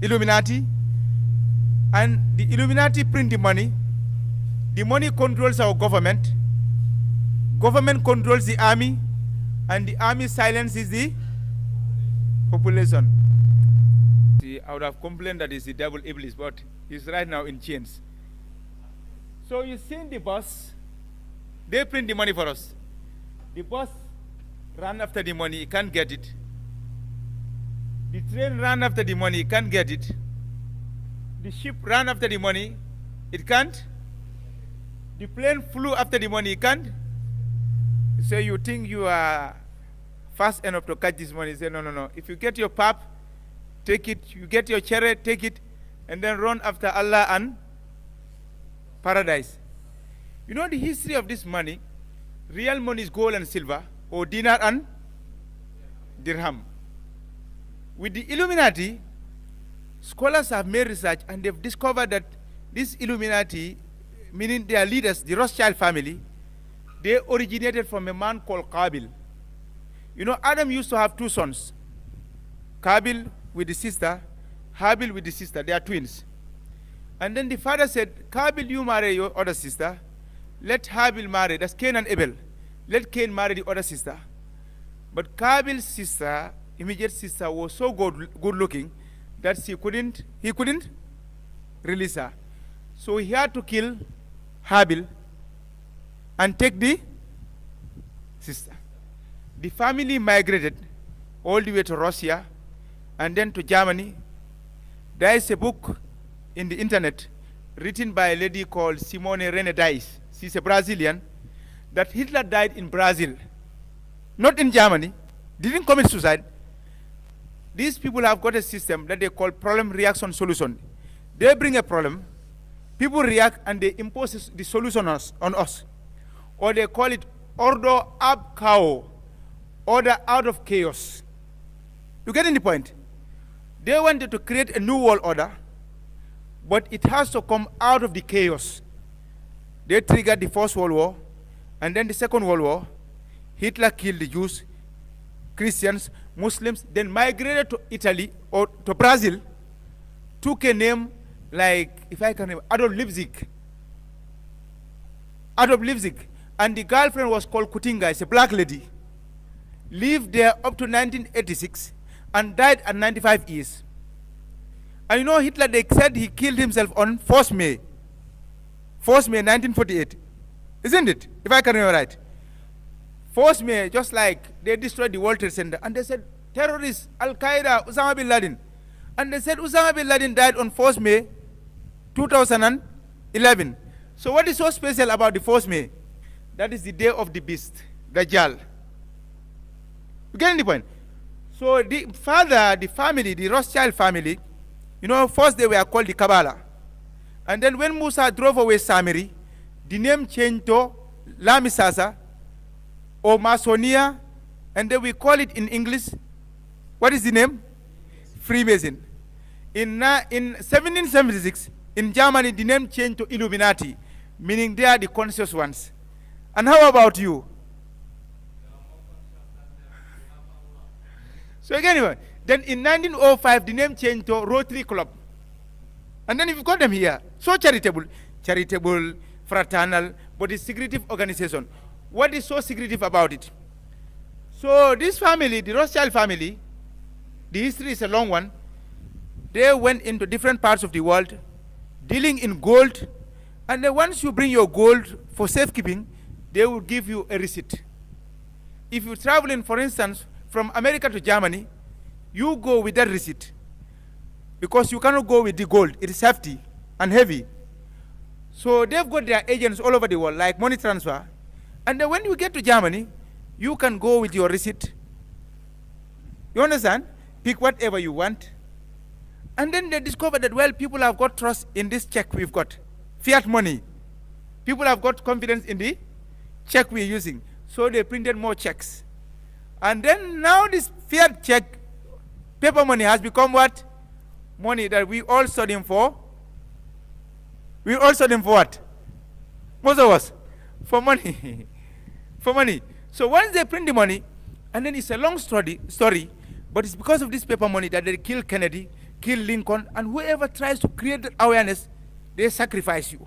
Illuminati. And the Illuminati print the money. The money controls our government. Government controls the army. And the army silences the population. I would have complained that it's the devil Iblis, but he's right now in chains. So you send the bus, they print the money for us. The bus run after the money, he can't get it. The train ran after the money, he can't get it. The ship ran after the money, it can't. The plane flew after the money, it can't. So you think you are fast enough to catch this money? Say, no, no, no. If you get your pap, take it. You get your chariot, take it, and then run after Allah and paradise. You know the history of this money? Real money is gold and silver, or dinar and dirham. With the Illuminati, scholars have made research and they've discovered that this Illuminati, meaning their leaders, the Rothschild family, they originated from a man called Qabil. You know, Adam used to have two sons, Qabil with the sister, Habil with the sister. They are twins. And then the father said, Qabil, you marry your other sister. Let Habil marry, that's Cain and Abel. Let Cain marry the other sister. But Qabil's sister, immediate sister, was so good looking that he couldn't release her. So he had to kill Habil and take the sister. The family migrated all the way to Russia and then to Germany. There is a book in the internet written by a lady called Simone Renedais. She's a Brazilian. That Hitler died in Brazil, not in Germany, didn't commit suicide. These people have got a system that they call problem, reaction, solution. They bring a problem, people react, and they impose the solution on us. Or they call it order ab chaos, order out of chaos. You getting the point? They wanted to create a new world order, but it has to come out of the chaos. They triggered the First World War, and then the Second World War. Hitler killed the Jews, Christians, Muslims, then migrated to Italy or to Brazil, took a name like, if I can remember, Adolf Lipzig. And the girlfriend was called Kutinga, it's a black lady. Lived there up to 1986 and died at 95 years. And you know, Hitler, they said he killed himself on 1st May 1948. Isn't it? If I can remember right. 1st May, just like they destroyed the World Trade Center, and they said, terrorists, Al-Qaeda, Osama bin Laden. And they said Osama bin Laden died on 1st May 2011. So what is so special about the 1st May? That is the day of the beast, Dajjal. You getting the point? So the father, the family, the Rothschild family, you know, first they were called the Kabbalah. And then when Musa drove away Samiri, the name changed to Lamisasa or Masonia, and then we call it in English, what is the name? Freemason. In 1776, in Germany, the name changed to Illuminati, meaning they are the conscious ones. And how about you? So again, then in 1905, the name changed to Rotary Club. And then you've got them here. So charitable, fraternal, but it's secretive organization. What is so secretive about it? So this family, the Rothschild family, the history is a long one. They went into different parts of the world, dealing in gold, and then once you bring your gold for safekeeping, they will give you a receipt. If you're traveling, for instance, from America to Germany, you go with that receipt, because you cannot go with the gold. It is hefty and heavy. So they've got their agents all over the world, like money transfer. And then when you get to Germany, you can go with your receipt. You understand? Pick whatever you want. And then they discover that, well, people have got trust in this check we've got. Fiat money. People have got confidence in the check we're using. So they printed more checks. And then now this fiat check, paper money, has become what? Money that we all sold him for. We all sold him for what? Most of us. For money. For money. So once they print the money, and then it's a long story, but it's because of this paper money that they kill Kennedy, kill Lincoln, and whoever tries to create that awareness, they sacrifice you.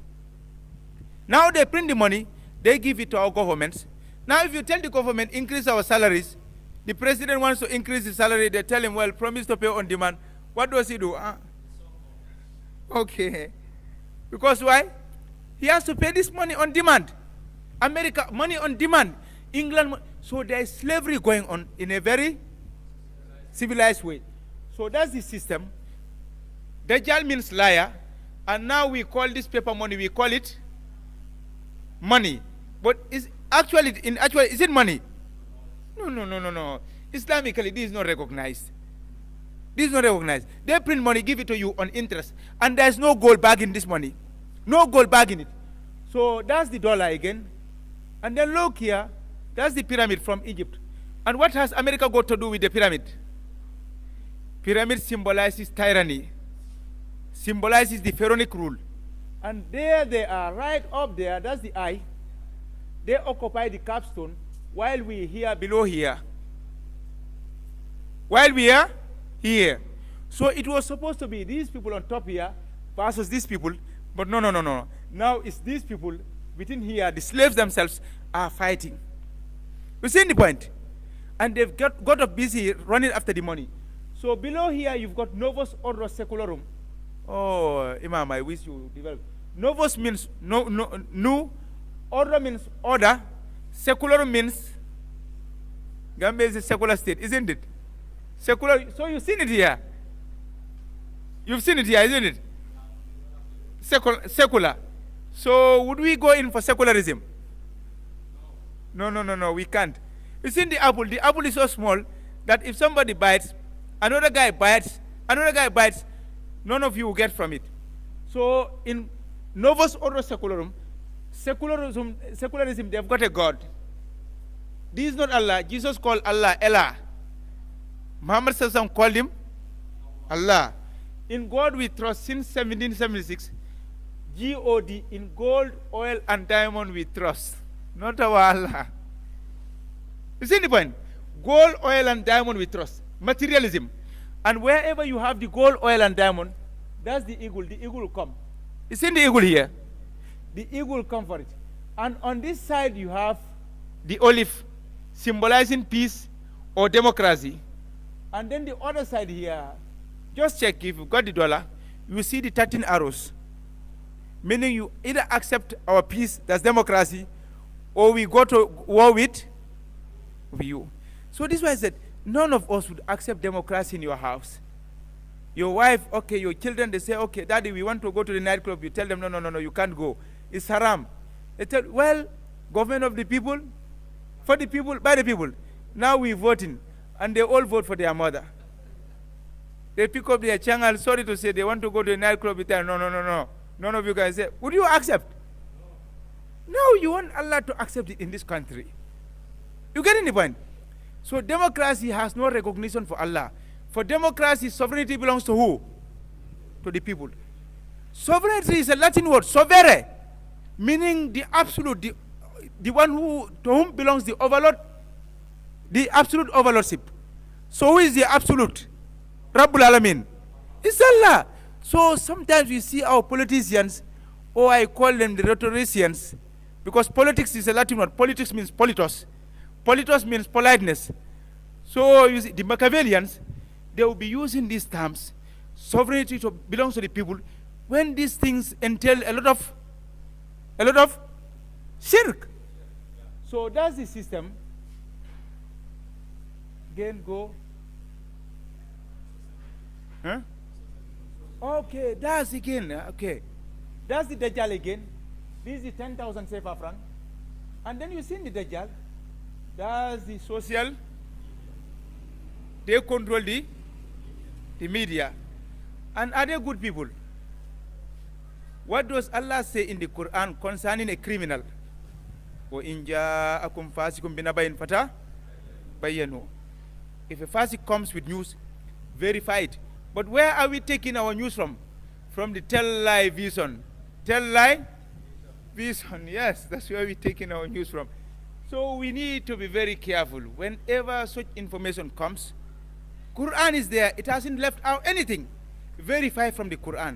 Now they print the money, they give it to our governments. Now if you tell the government, increase our salaries, the president wants to increase the salary, they tell him, well, promise to pay on demand. What does he do? Okay. Because why? He has to pay this money on demand. America, money on demand. England, so there is slavery going on in a very civilized way. So that's the system. Dajjal means liar, and now we call this paper money, we call it money. But is it money? No. Islamically, this is not recognized. This is not recognized. They print money, give it to you on interest, and there's no gold bag in this money. No gold bag in it. So that's the dollar again. And then look here, that's the pyramid from Egypt. And what has America got to do with the pyramid? Pyramid symbolizes tyranny, symbolizes the pharaonic rule. And there they are, right up there, that's the eye. They occupy the capstone while we here below here. While we are here. So it was supposed to be these people on top here versus these people, but no. Now it's these people within here, the slaves themselves are fighting. You see the point? And they've got up busy running after the money. So below here you've got Novus Ordo Secularum. Oh, Imam, I wish you develop. Novus means new, order means order, secularum means Gambia is a secular state, isn't it? Secular. So you've seen it here. You've seen it here, isn't it? Secular. So would we go in for secularism? No, we can't. You see the apple is so small that if somebody bites, another guy bites, none of you will get from it. So in Novus Ordo Secularum, secularism, they've got a God. This is not Allah. Jesus called Allah Elah. Muhammad Sallallahu called him Allah. In God we trust since 1776. God, in gold, oil, and diamond we trust. Not our Allah. You see the point? Gold, oil, and diamond we trust. Materialism. And wherever you have the gold, oil, and diamond, that's the eagle. The eagle will come. You see the eagle here? The eagle will come for it. And on this side you have the olive, symbolizing peace or democracy. And then the other side here, just check if you've got the dollar, you see the 13 arrows. Meaning you either accept our peace, that's democracy, or we go to war with you. So this is why I said, none of us would accept democracy in your house. Your wife, okay, your children, they say, okay, daddy, we want to go to the nightclub. You tell them, no, you can't go. It's haram. They tell, well, government of the people, for the people, by the people. Now we're voting, and they all vote for their mother. They pick up their channel, sorry to say, they want to go to the nightclub. They tell, no. None of you guys say, would you accept? No, you want Allah to accept it in this country. You get any point? So democracy has no recognition for Allah. For democracy, sovereignty belongs to who? To the people. Sovereignty is a Latin word, sovere, meaning the absolute, the one to whom belongs the overlord, the absolute overlordship. So who is the absolute? Rabbul Alamin. It's Allah. So sometimes we see our politicians, or I call them the rhetoricians, because politics is a Latin word. Politics means politos. Politos means politeness. So you see, the Machiavellians, they will be using these terms, sovereignty belongs to the people, when these things entail a lot of shirk. So that's the system. Again, go. Huh? Okay, that's again. Okay, that's the Dajjal again. This is the 10,000 sefer franc. And then you see in the Dajjal, that's the social. They control the media. And are they good people? What does Allah say in the Quran concerning a criminal? وَإِنْ جَاءَكُمْ فَاسِقٌ بِنَبَإٍ فَتَبَيَّنُوا. If a fasik comes with news, verify it. But where are we taking our news from? From the tell-lie vision. Tell-lie vision, yes, that's where we're taking our news from. So we need to be very careful. Whenever such information comes, Quran is there, it hasn't left out anything. Verify from the Quran.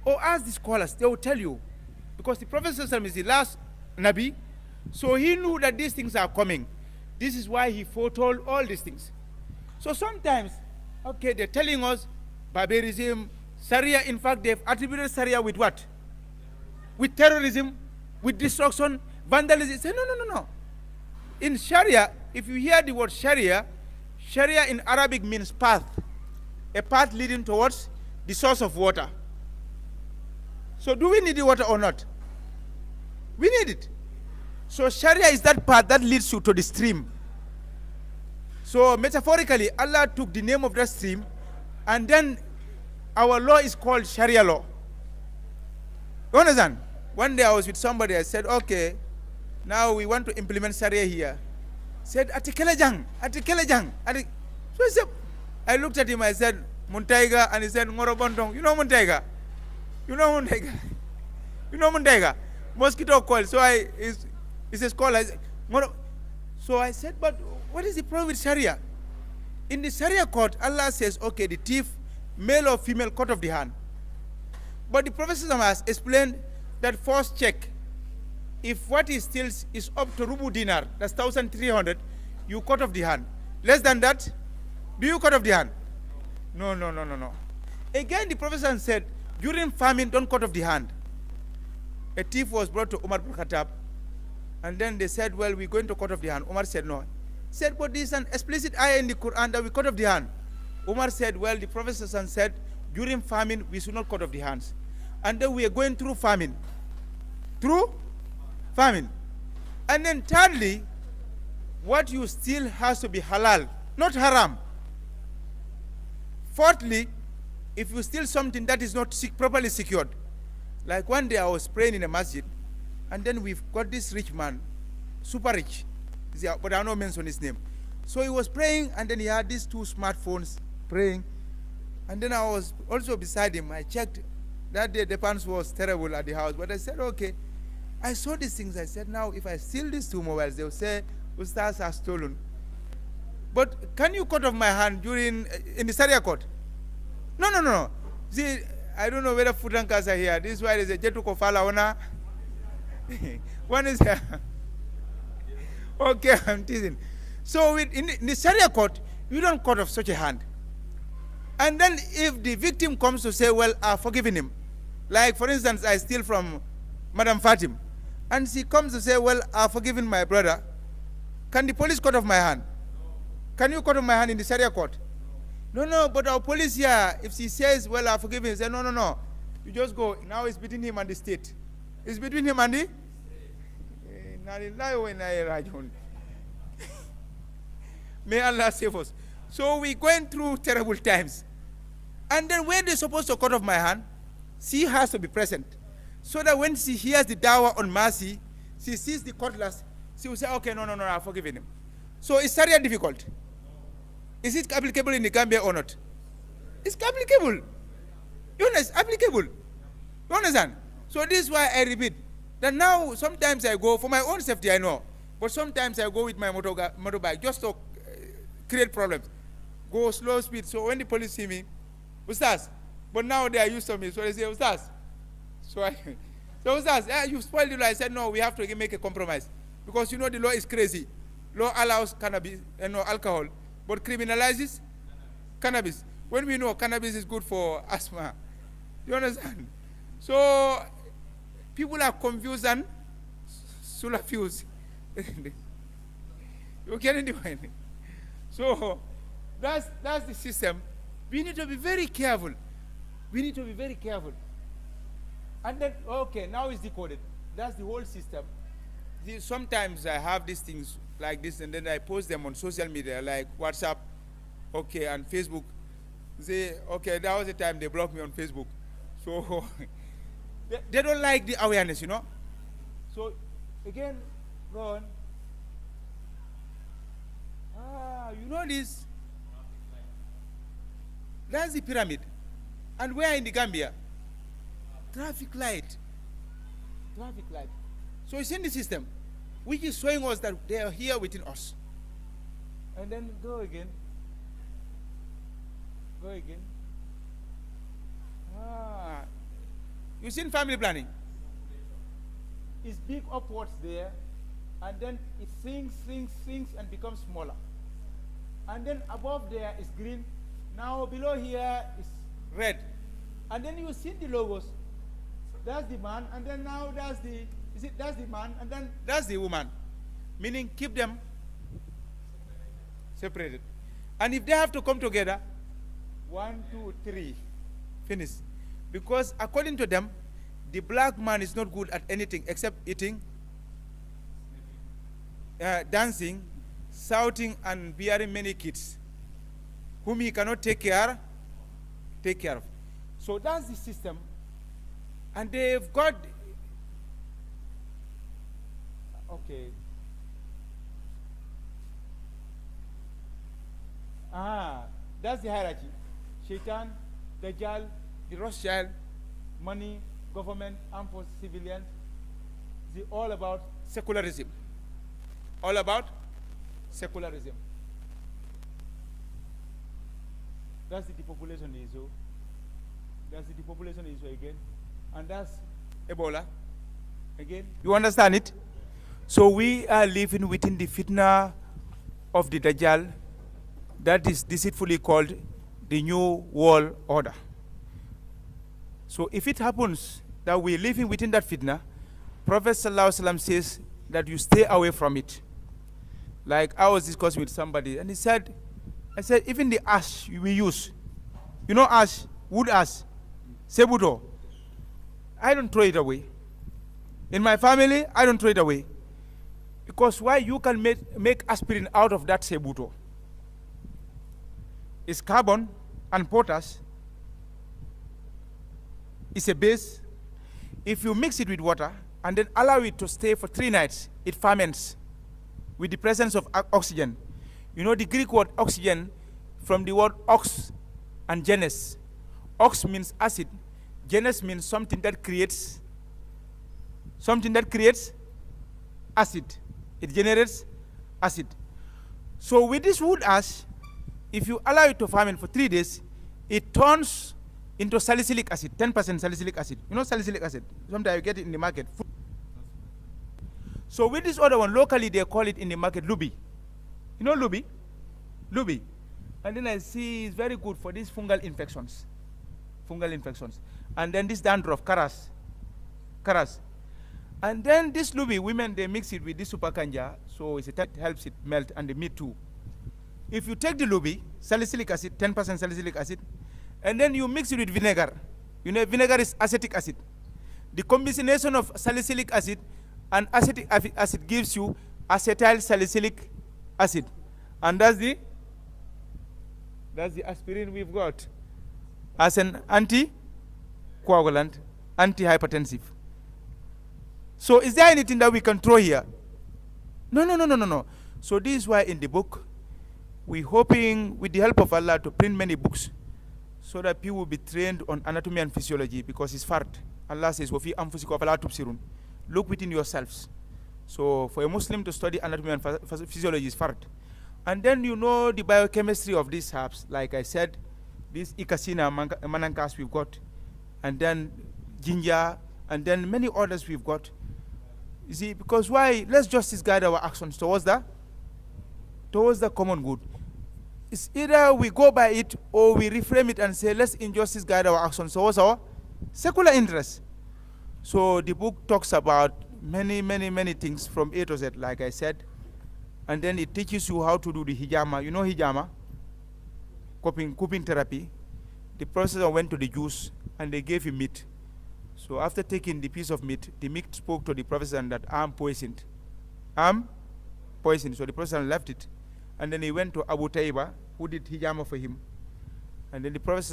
Or ask the scholars, they will tell you. Because the Prophet ﷺ is the last Nabi, so he knew that these things are coming. This is why he foretold all these things. So sometimes, okay, they're telling us barbarism, Sharia, in fact, they've attributed Sharia with what? With terrorism. with destruction, vandalism. Say, no, no, no, no. In Sharia, if you hear the word Sharia, Sharia in Arabic means path, a path leading towards the source of water. So do we need the water or not? We need it. So Sharia is that path that leads you to the stream. So metaphorically, Allah took the name of that stream, and then our law is called Sharia law. You understand? One day I was with somebody, I said, okay, now we want to implement Sharia here. Said, Atikelejang, Atikelejang. So I looked at him, I said, Muntaiga, and he said, Ngorobontong. You know Muntaiga? You know Muntaiga? You know Muntaiga? Mosquito coil. So he says, call. So I said, but what is the problem with Sharia? In the Sharia court, Allah says, okay, the thief, male or female, cut off the hand. But the Prophet has explained that first check. If what he steals is up to rubu dinar, that's 1,300, you cut off the hand. Less than that, do you cut off the hand? No, no, no, no, no. Again, the Prophet said, during famine, don't cut off the hand. A thief was brought to Umar bin Khattab, and then they said, well, we're going to cut off the hand. Umar said, no. He said, but this is an explicit ayah in the Quran that we cut off the hand. Umar said, well, the Prophet said, during famine, we should not cut off the hands. And then we are going through famine. Through famine. And then thirdly, what you steal has to be halal, not haram. Fourthly, if you steal something that is not properly secured, like one day I was praying in a masjid, and then we've got this rich man, super rich, but I don't mention his name. So he was praying, and then he had these two smartphones praying, and then I was also beside him. I checked. That day the pants was terrible at the house, but I said, okay. I saw these things. I said, now if I steal these two mobiles, they'll say, Ustaz has stolen. But can you cut off my hand in the Sharia court? No, no, no, no. See, I don't know whether food rankers are here. This is why there's a Jetu Kofala owner. One is here. Okay, I'm teasing. So in the Sharia court, you don't cut off such a hand. And then if the victim comes to say, well, I've forgiven him. Like, for instance, I steal from Madam Fatim. And she comes to say, well, I've forgiven my brother. Can the police cut off my hand? Can you cut off my hand in the Sharia court? No, no, but our police here, if she says, well, I've forgiven him, say, no, no, no. You just go. Now it's between him and the state. It's between him and the? May Allah save us. So we're going through terrible times. And then when they're supposed to cut off my hand, she has to be present. So that when she hears the dawah on mercy, she sees the cutlass, she will say, okay, no, no, no, I've forgiven him. So is Sharia difficult? Is it applicable in the Gambia or not? It's applicable. You know, it's applicable. You understand? So this is why I repeat, that now sometimes I go, for my own safety I know, but sometimes I go with my motorbike just to create problems. Go slow speed, so when the police see me, Ustaz, but now they are used to me, so they say, Ustaz. So Ustaz, you spoiled the law. I said, no, we have to make a compromise. Because you know the law is crazy. Law allows cannabis, alcohol, but criminalizes cannabis. When we know cannabis is good for asthma. You understand? So people are confused and sulafused. You get it? So that's the system. We need to be very careful. We need to be very careful. And then, okay, now it's decoded. That's the whole system. Sometimes I have these things like this, and then I post them on social media, like WhatsApp, okay, and Facebook. Okay, that was the time they blocked me on Facebook. So they don't like the awareness, you know. So again, go on. You know this? That's the pyramid. And where in the Gambia? Traffic light. Traffic light. So it's in the system, which is showing us that they are here within us. And then go again. Go again. You seen family planning? It's big upwards there, and then it sinks and becomes smaller. And then above there is green. Now below here is red. And then you see the logos. That's the man, and then now that's the You see, that's the man, and then that's the woman. Meaning, keep them separated. And if they have to come together, 1, 2, 3, finish. Because according to them, the black man is not good at anything except eating, dancing, shouting, and bearing many kids, whom he cannot take care of. So that's the system. And they've got, okay. That's the hierarchy. Shaitan, Dajjal, the Rothschild, money, government, armed forces, civilians. It's all about secularism. All about secularism. That's the depopulation issue. That's the depopulation issue again. And that's Ebola. Again. You understand it? So we are living within the fitna of the Dajjal that is deceitfully called the New World Order. So if it happens that we're living within that fitna, Prophet ﷺ says that you stay away from it. Like I was discussing with somebody, and I said, even the ash we use, you know ash, wood ash, sebuto, I don't throw it away. In my family, I don't throw it away. Because why? You can make aspirin out of that sebuto. It's carbon and potash. It's a base. If you mix it with water and then allow it to stay for 3 nights, it ferments with the presence of oxygen. You know the Greek word oxygen from the word ox and genes. Ox means acid. Genes means something that creates acid. It generates acid. So with this wood ash, if you allow it to ferment for 3 days, it turns into salicylic acid, 10% salicylic acid. You know salicylic acid? Sometimes you get it in the market. So with this other one, locally they call it in the market lubi. You know lubi? Lubi. And then I see it's very good for these fungal infections. And then this dandruff, karas. And then this lubi, women, they mix it with this super kanja, so it helps it melt, and the meat too. If you take the lubi, salicylic acid, 10% salicylic acid, and then you mix it with vinegar. You know, vinegar is acetic acid. The combination of salicylic acid and acetic acid gives you acetyl salicylic acid. And that's the aspirin we've got as an anticoagulant, antihypertensive. So is there anything that we can throw here? No. So this is why in the book, we're hoping with the help of Allah to print many books so that people will be trained on anatomy and physiology, because it's fard. Allah says, وَفِي أَنفُسِكُمْ أَفَلَا تُبْصِرُونَ. Look within yourselves. So for a Muslim to study anatomy and physiology is fard. And then you know the biochemistry of these herbs. Like I said, this Icacina, Manankas we've got, and then ginger, and then many others we've got. You see, because why? Let's just guide our actions towards the common good. It's either we go by it or we reframe it and say, let's injustice guide our actions towards our secular interests. So the book talks about many things from A to Z, like I said. And then it teaches you how to do the hijama. You know hijama? Coping therapy. The professor went to the Jews and they gave him meat. So after taking the piece of meat, the meat spoke to the professor that I'm poisoned. So the professor left it. And then he went to Abu Taiba, who did hijama for him. And then the Prophet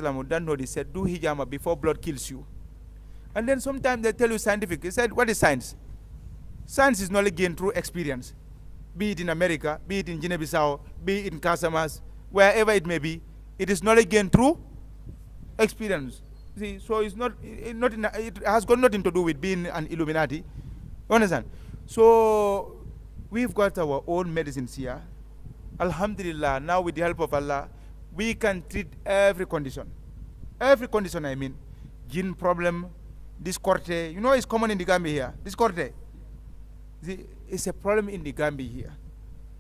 he said, do hijama before blood kills you. And then sometimes they tell you scientific. He said, what is science? Science is knowledge gained through experience. Be it in America, be it in Guinea-Bissau, be it in Casamas, wherever it may be, it is knowledge gained through experience. See, so it has got nothing to do with being an Illuminati. You understand? So we've got our own medicines here. Alhamdulillah, now with the help of Allah, we can treat every condition. Every condition, I mean. Gene problem, this corte, you know it's common in the Gambia here. This corte. It's a problem in the Gambia here.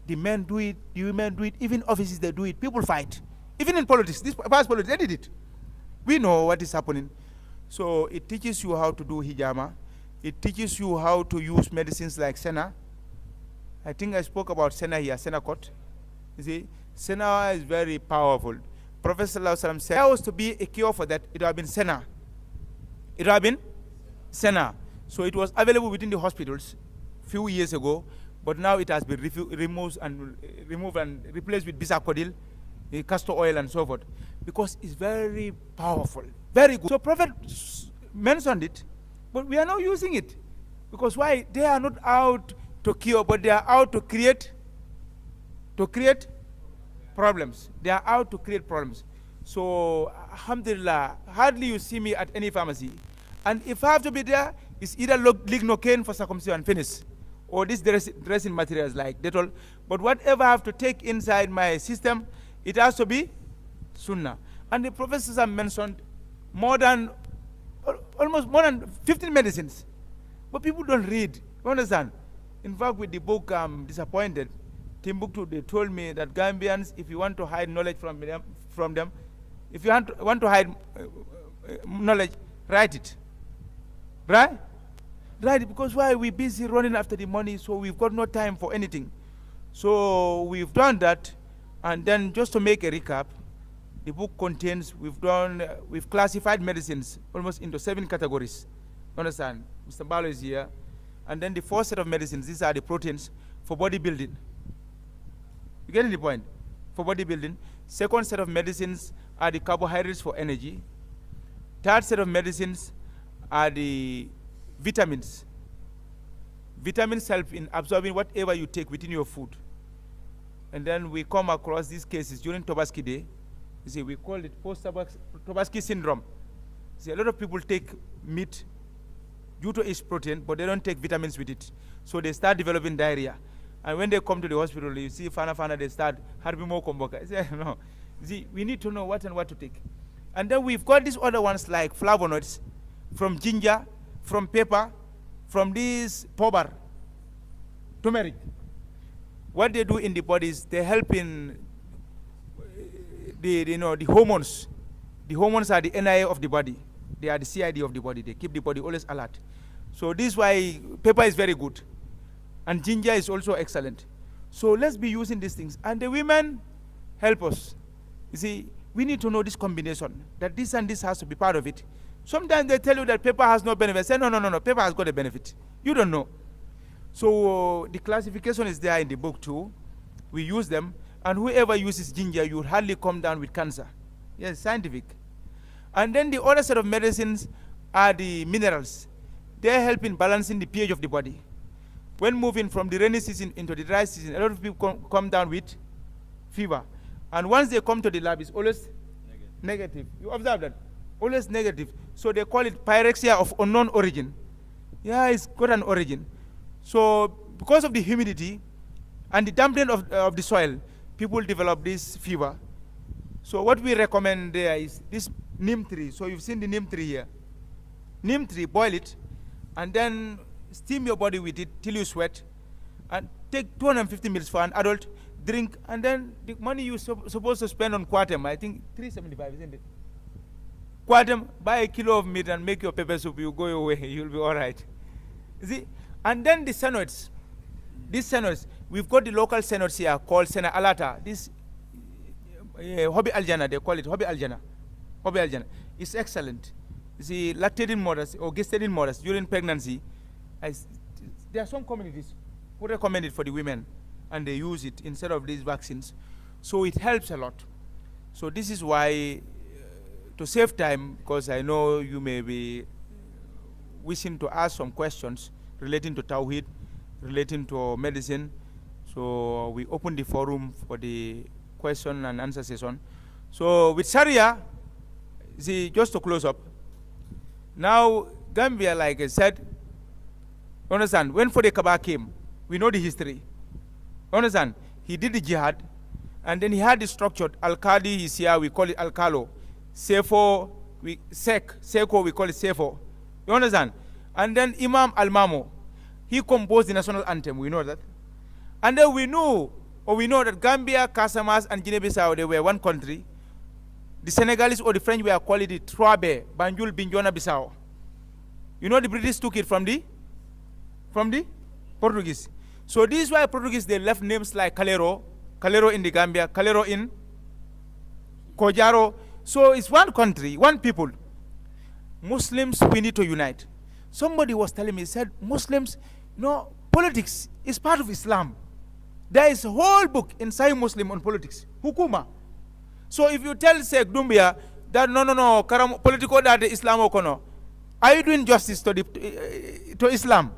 The men do it, the women do it, even offices they do it. People fight. Even in politics, this past politics, they did it. We know what is happening. So it teaches you how to do hijama. It teaches you how to use medicines like senna. I think I spoke about senna here, senna kot. You see, senna is very powerful. Prophet Sallallahu Alaihi Wasallam said, if there was to be a cure for that, it would have been senna. It would have been senna. So it was available within the hospitals few years ago, but now it has been removed and replaced with bisakodil, castor oil and so forth, because it's very powerful, very good. So Prophet mentioned it, but we are not using it. Because why? They are not out to cure, but they are out to create problems. They are out to create problems. So, alhamdulillah, hardly you see me at any pharmacy. And if I have to be there, it's either lignocaine for circumcision and finish, or these dressing materials like Dettol. But whatever I have to take inside my system, it has to be sunnah. And the professors have mentioned almost more than 15 medicines. But people don't read. You understand? In fact, with the book, I'm disappointed. Timbuktu, they told me that Gambians, if you want to hide knowledge from them, if you want to hide knowledge, write it. Right? Write it, because why? We're busy running after the money, so we've got no time for anything. So we've done that, and then just to make a recap, the book contains, we've classified medicines almost into 7 categories. Understand? Mr. Mbalo is here. And then the 4th set of medicines, these are the proteins for bodybuilding. You getting the point? For bodybuilding. 2nd set of medicines are the carbohydrates for energy. 3rd set of medicines are the vitamins. Vitamins help in absorbing whatever you take within your food. And then we come across these cases during Tobaski Day. You see, we call it post-Tobaski syndrome. See, a lot of people take meat due to its protein, but they don't take vitamins with it. So they start developing diarrhea. And when they come to the hospital, you see, fana, they start having more komboka. I say, no. See, we need to know what and what to take. And then we've got these other ones like flavonoids, from ginger, from pepper, from this pobar, turmeric. What they do in the body is they help in the hormones. The hormones are the NIA of the body. They are the CID of the body. They keep the body always alert. So this is why pepper is very good. And ginger is also excellent. So let's be using these things. And the women help us. You see, we need to know this combination, that this and this has to be part of it. Sometimes they tell you that pepper has no benefit. Say, no, pepper has got a benefit. You don't know. So the classification is there in the book too. We use them. And whoever uses ginger, you will hardly come down with cancer. Yes, scientific. And then the other set of medicines are the minerals. They help in balancing the pH of the body. When moving from the rainy season into the dry season, a lot of people come down with fever. And once they come to the lab, it's always negative. You observe that? Always negative. So they call it pyrexia of unknown origin. Yeah, it's got an origin. So because of the humidity and the dampness of the soil, people develop this fever. So what we recommend there is this neem tree. So you've seen the neem tree here. Neem tree, boil it, and then steam your body with it till you sweat, and take 250 ml for an adult, drink, and then the money you're supposed to spend on Quatem, I think 375, isn't it? Quatem, buy a kilo of meat and make your pepper soup, you go your way, you'll be all right. You see? And then the senoids. These senoids, we've got the local senoids here called Sena Alata. This Hobby Aljana, they call it Hobby Aljana. Hobby Aljana. It's excellent. You see, lactating mothers or gestating mothers during pregnancy, there are some communities who recommend it for the women, and they use it instead of these vaccines. So it helps a lot. So this is why, to save time, because I know you may be wishing to ask some questions relating to Tawhid, relating to medicine. So we open the forum for the question and answer session. So with Sharia, see, just to close up, now Gambia, like I said, understand, when Fode Kaba came, we know the history. Understand, he did the jihad, and then he had the structured Al-Qadi is here, we call it Al-Kalo. Sefo, Seko, we call it Sefo. You understand? And then Imam Al-Mamo, he composed the national anthem, we know that. And then we know that Gambia, Casamas, and Guinea-Bissau, they were one country. The Senegalese or the French were calling it Troabe, Banjul, Bignona, Bissau. You know the British took it from the From the Portuguese. So this is why Portuguese, they left names like Calero, Calero in the Gambia, Calero in Kojaro. So it's one country, one people. Muslims, we need to unite. Somebody was telling me, he said, Muslims, politics is part of Islam. There is a whole book in Sahih Muslim on politics, Hukuma. So if you tell, say, Dumbia, that no, political that Islam okono, are you doing justice to Islam?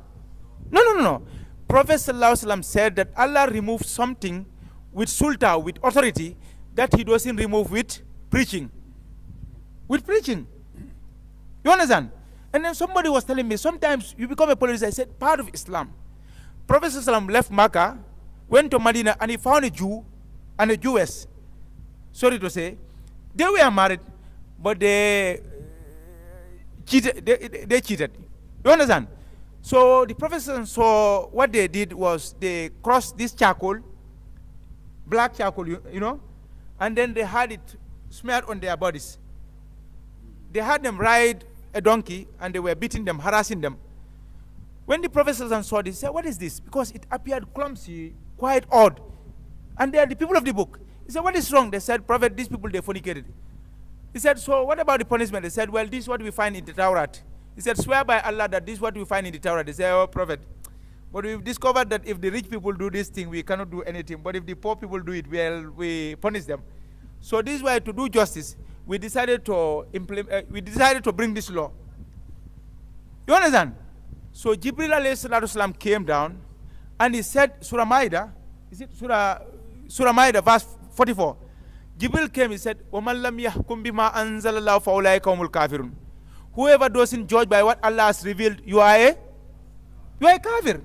No. Prophet Sallallahu Alaihi Wasallam said that Allah removed something with sulta, with authority, that he doesn't remove with preaching. With preaching. You understand? And then somebody was telling me, sometimes you become a politician. I said, part of Islam. Prophet Sallallahu Alaihi Wasallam left Makkah, went to Medina, and he found a Jew and a Jewess. Sorry to say, they were married, but they cheated. They cheated. You understand? So the Prophet saw what they did was they crossed this charcoal, black charcoal, and then they had it smeared on their bodies. They had them ride a donkey, and they were beating them, harassing them. When the Prophet saw this, he said, what is this? Because it appeared clumsy, quite odd. And they are the people of the book. He said, what is wrong? They said, Prophet, these people, they fornicated. He said, so what about the punishment? They said, well, this is what we find in the Torah. He said, swear by Allah that this is what we find in the Torah. They said, oh, Prophet, but we've discovered that if the rich people do this thing, we cannot do anything. But if the poor people do it, well, we punish them. So this is why, to do justice, we decided to bring this law. You understand? So Jibril alayhi salatu wasalam came down, and he said, Surah Maida, is it Surah Maida, verse 44. Jibril came, he said, وَمَنْ لَمْ يَحْكُمْ بِمَا أَنزَلَ اللَّهُ فَأُولَٰئِكَ هُمُ الْكَافِرُونَ. Whoever doesn't judge by what Allah has revealed, you are a kafir.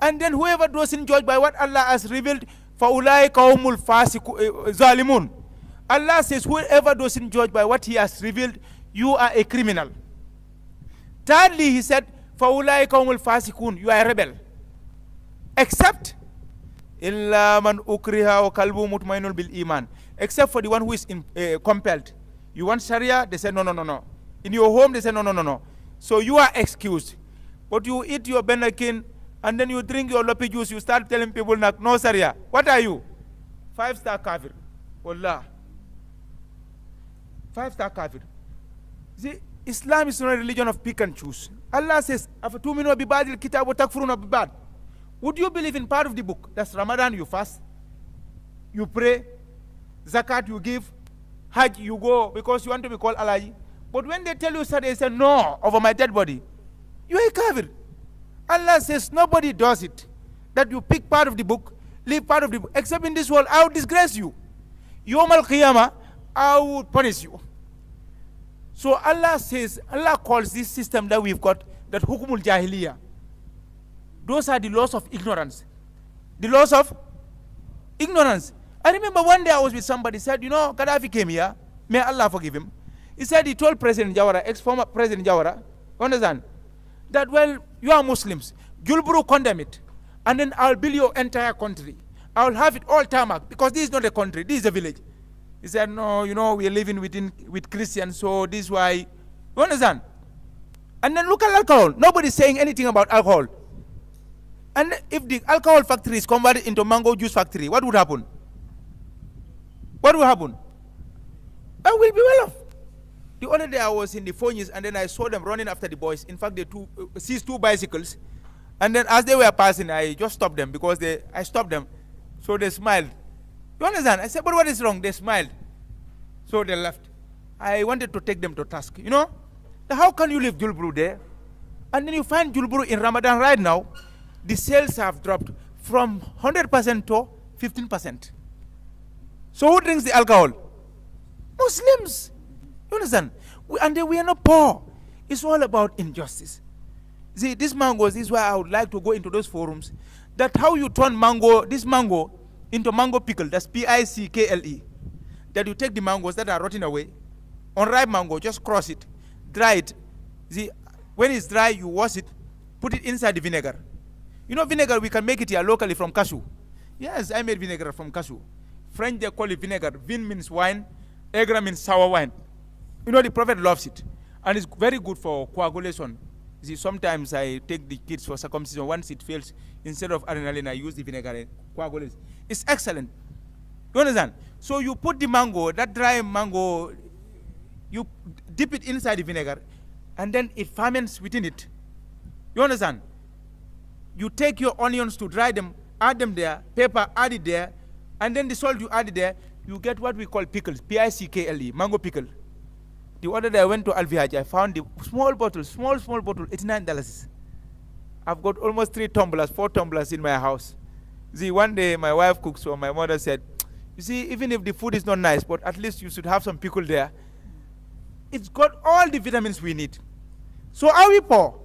And then whoever doesn't judge by what Allah has revealed, فَأُولَٰئِكَ هُمُ الظَّالِمُونَ. Allah says, whoever doesn't judge by what he has revealed, you are a criminal. Thirdly, he said, فَأُولَٰئِكَ هُمُ الْفَاسِقُونَ. You are a rebel. Except إِلَّا مَنْ أُكْرِهَ وَقَلْبُهُ مُطْمَئِنٌ بِالْإِيمَانِ. Except for the one who is compelled. You want Sharia? They say, no. In your home, they say, no. So you are excused. But you eat your benakin, and then you drink your lopi juice, you start telling people, no Sharia. What are you? 5-star kafir. Wallah. 5-star kafir. See, Islam is not a religion of pick and choose. Allah says, أَفَتُؤْمِنُونَ بِبَعْضِ الْكِتَابِ وَتَكْفُرُونَ بِبَعْضٍ. Would you believe in part of the book? That's Ramadan, you fast, you pray, zakat you give, hajj you go because you want to be called Alaji. But when they tell you Saturday, they say, no, over my dead body. You are a kafir. Allah says nobody does it. That you pick part of the book, leave part of the book. Except in this world, I will disgrace you. Yawm al-Qiyamah, I will punish you. So Allah says, Allah calls this system that we've got, that hukumul jahiliyyah. Those are the laws of ignorance. The laws of ignorance. I remember one day I was with somebody, said, Gaddafi came here, may Allah forgive him. He said he told President Jawara, ex-former President Jawara, understand, that, well, you are Muslims. Julburu condemn it. And then I'll build your entire country. I'll have it all tarmac, because this is not a country, this is a village. He said, no, we are living with Christians, so this is why. You understand? And then look at alcohol. Nobody's saying anything about alcohol. And if the alcohol factory is converted into mango juice factory, what would happen? What will happen? I will be well off. The other day I was in the Phonies, and then I saw them running after the boys. In fact, they seized 2 bicycles. And then as they were passing, I just stopped them because I stopped them. So they smiled. You understand? I said, but what is wrong? They smiled. So they left. I wanted to take them to task. How can you leave Julburu there? And then you find Julburu in Ramadan right now, the sales have dropped from 100% to 15%. So who drinks the alcohol? Muslims. You understand? And we are not poor. It's all about injustice. See, this is why I would like to go into those forums. That how you turn this mango into mango pickle. That's P-I-C-K-L-E. That you take the mangoes that are rotting away. Unripe mango, just cross it, dry it. See, when it's dry, you wash it, put it inside the vinegar. Vinegar, we can make it here locally from cashew. Yes, I made vinegar from cashew. French, they call it vinegar. Vin means wine. Aigre means sour wine. The Prophet loves it. And it's very good for coagulation. See, sometimes I take the kids for circumcision. Once it fails, instead of adrenaline, I use the vinegar and coagulate. It's excellent. You understand? So you put the mango, that dry mango, you dip it inside the vinegar, and then it ferments within it. You understand? You take your onions to dry them, add them there, pepper, add it there, and then the salt you add it there, you get what we call pickles, P-I-C-K-L-E, mango pickle. The other day I went to Alvihaj, I found the small bottle, small bottle, $89. I've got almost 4 tumblers in my house. See, one day my wife cooks, so my mother said, you see, even if the food is not nice, but at least you should have some pickle there. It's got all the vitamins we need. So are we poor?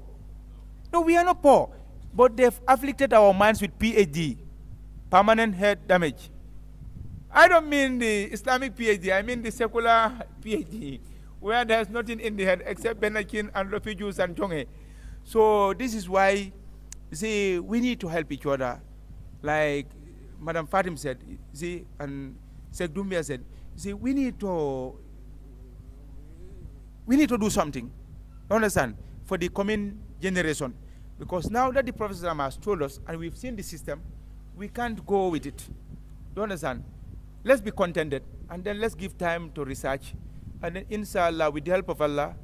No, we are not poor. But they've afflicted our minds with PhD, permanent head damage. I don't mean the Islamic PhD, I mean the secular PhD, where there's nothing in the head except Benakin and Lofi juice and Chonge. So this is why, see, we need to help each other. Like Madam Fatim said, see, and Sheikh Dumbia said, see, we need to do something, you understand, for the coming generation. Because now that the Prophet has told us, and we've seen the system, we can't go with it. You understand? Let's be contented, and then let's give time to research. And then inshallah, with the help of Allah,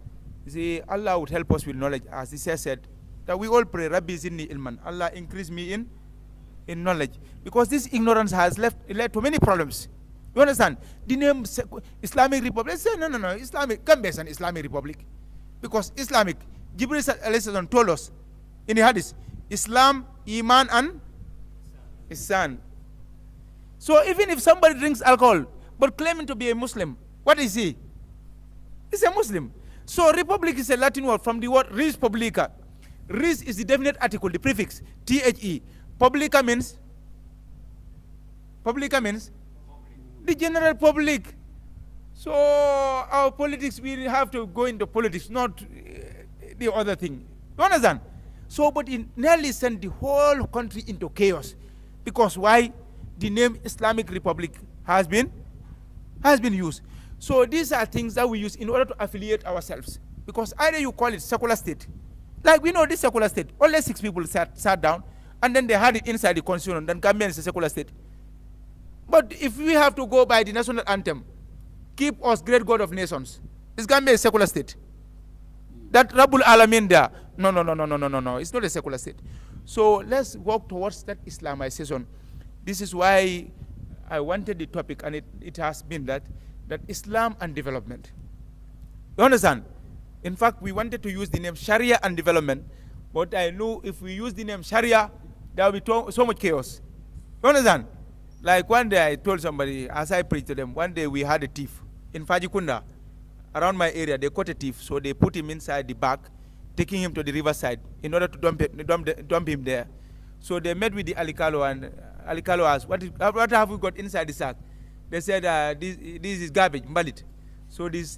see, Allah would help us with knowledge. As he said, that we all pray, Rabbi zinni ilman. Allah increase me in knowledge. Because this ignorance has led to many problems. You understand? The name Islamic Republic, say no, Islamic, come based on Islamic Republic. Because Islamic, Jibril told us in the hadith, Islam, Iman and Ihsan. So even if somebody drinks alcohol, but claiming to be a Muslim, what is he? He's a Muslim. So republic is a Latin word from the word res publica. Res is the definite article, the prefix, the. Publica means the general public. So our politics, we have to go into politics, not the other thing. You understand? So, but it nearly sent the whole country into chaos. Because why? The name Islamic Republic has been used. So these are things that we use in order to affiliate ourselves. Because either you call it secular state. Like we know this secular state, only 6 people sat down, and then they had it inside the constitution, then Gambia is a secular state. But if we have to go by the national anthem, keep us great God of nations, is Gambia a secular state? That Rabbul Alamin there, no, it's not a secular state. So let's work towards that Islamization. This is why I wanted the topic, and it has been that Islam and development. You understand? In fact, we wanted to use the name Sharia and development, but I knew if we use the name Sharia, there will be so much chaos. You understand? Like one day I told somebody, as I preached to them, one day we had a thief in Fajikunda. Around my area, they caught a thief, so they put him inside the bag, taking him to the riverside in order to dump him there. So they met with the Alikalo, and Alikalo asked, what have we got inside the sack? They said, this is garbage, mbalit. So this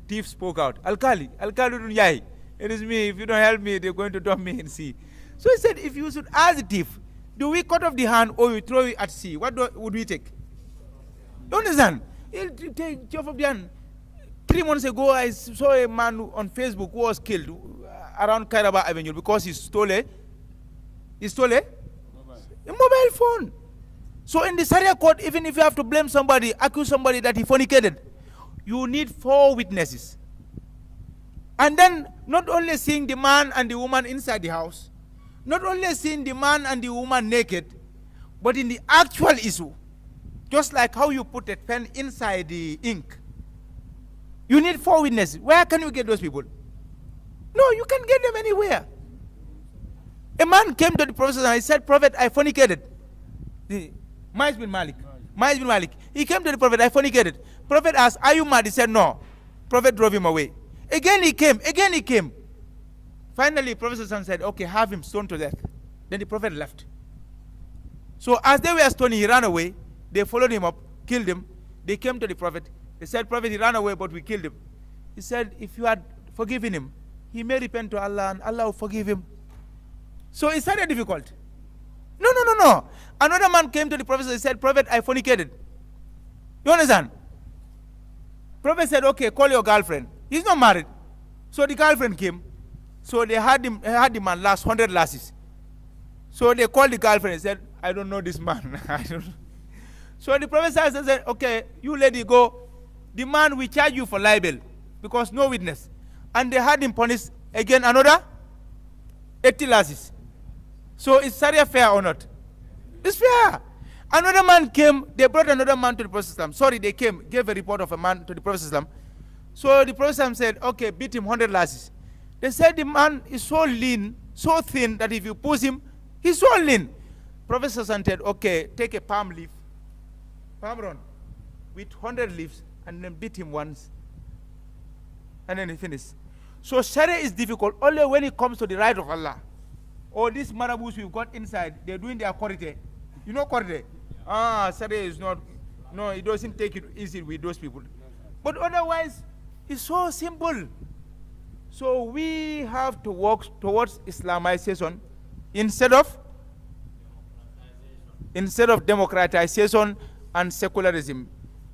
thief spoke out, Alkali Dunyai, it is me. If you don't help me, they're going to dump me in sea. So he said, if you should ask the thief, do we cut off the hand or we throw it at sea? What would we take? You understand? He'll take off of the hand. 3 months ago, I saw a man on Facebook who was killed around Kairaba Avenue because he stole a mobile phone. So in the Sharia court, even if you have to blame somebody, accuse somebody that he fornicated, you need 4 witnesses. And then not only seeing the man and the woman inside the house, not only seeing the man and the woman naked, but in the actual issue, just like how you put a pen inside the ink, you need 4 witnesses. Where can you get those people? No, you can get them anywhere. A man came to the Prophet and he said, Prophet, I fornicated. Ma'is bin Malik. He came to the Prophet, I fornicated. Prophet asked, are you mad? He said, no. Prophet drove him away. Again he came. Finally, Prophet said, okay, have him stoned to death. Then the Prophet left. So as they were stoning, he ran away. They followed him up, killed him. They came to the Prophet. They said, Prophet, he ran away, but we killed him. He said, if you had forgiven him, he may repent to Allah, and Allah will forgive him. So it's very difficult. No. Another man came to the Prophet and said, Prophet, I fornicated. You understand? Prophet said, okay, call your girlfriend. He's not married. So the girlfriend came. So they had the man last 100 lashes. So they called the girlfriend and said, I don't know this man. I don't know. So the professor said, okay, you let it go. The man will charge you for libel because no witness. And they had him punished again another 80 lashes. So is Sharia fair or not? It's fair. Another man came, they brought another man to the Prophet Islam. Sorry, they came, gave a report of a man to the Prophet Islam. So the Prophet Islam said, okay, beat him 100 lashes. They said the man is so lean, so thin, that if you push him, he's so lean. Prophet Islam said, okay, take a palm leaf, palm run, with 100 leaves, and then beat him once. And then he finished. So Sharia is difficult only when it comes to the right of Allah. All these marabouts we've got inside, they're doing their korite. You know korite? Sharia is not, no, it doesn't take it easy with those people. But otherwise, it's so simple. So we have to work towards Islamization instead of democratization and secularism.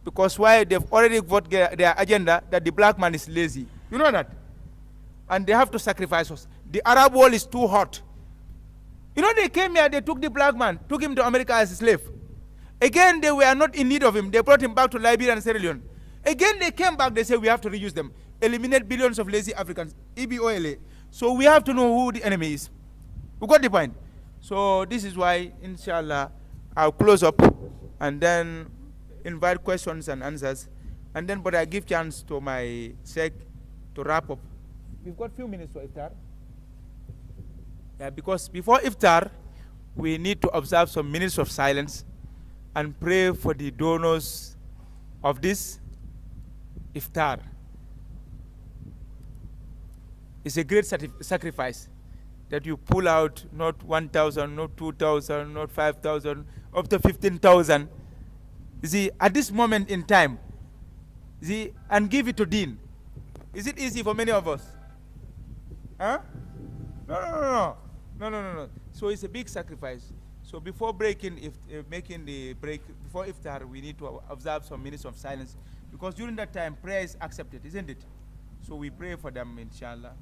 Because why? They've already got their agenda that the black man is lazy. You know that? And they have to sacrifice us. The Arab world is too hot. You know, they came here, they took the black man, took him to America as a slave. Again, they were not in need of him. They brought him back to Liberia and Sierra Leone. Again, they came back, they said, we have to reuse them. Eliminate billions of lazy Africans. EBOLA. So we have to know who the enemy is. We got the point. So this is why, inshallah, I'll close up and then invite questions and answers. And then, but I give chance to my sec to wrap up. We've got a few minutes for iftar. Yeah, because before iftar, we need to observe some minutes of silence and pray for the donors of this iftar. It's a great sacrifice that you pull out not 1,000, not 2,000, not 5,000, up to 15,000. You see, at this moment in time, you see, and give it to Dean. Is it easy for many of us? Huh? No. So it's a big sacrifice. So before making the break, before iftar, we need to observe some minutes of silence, because during that time, prayer is accepted, isn't it? So we pray for them, inshallah.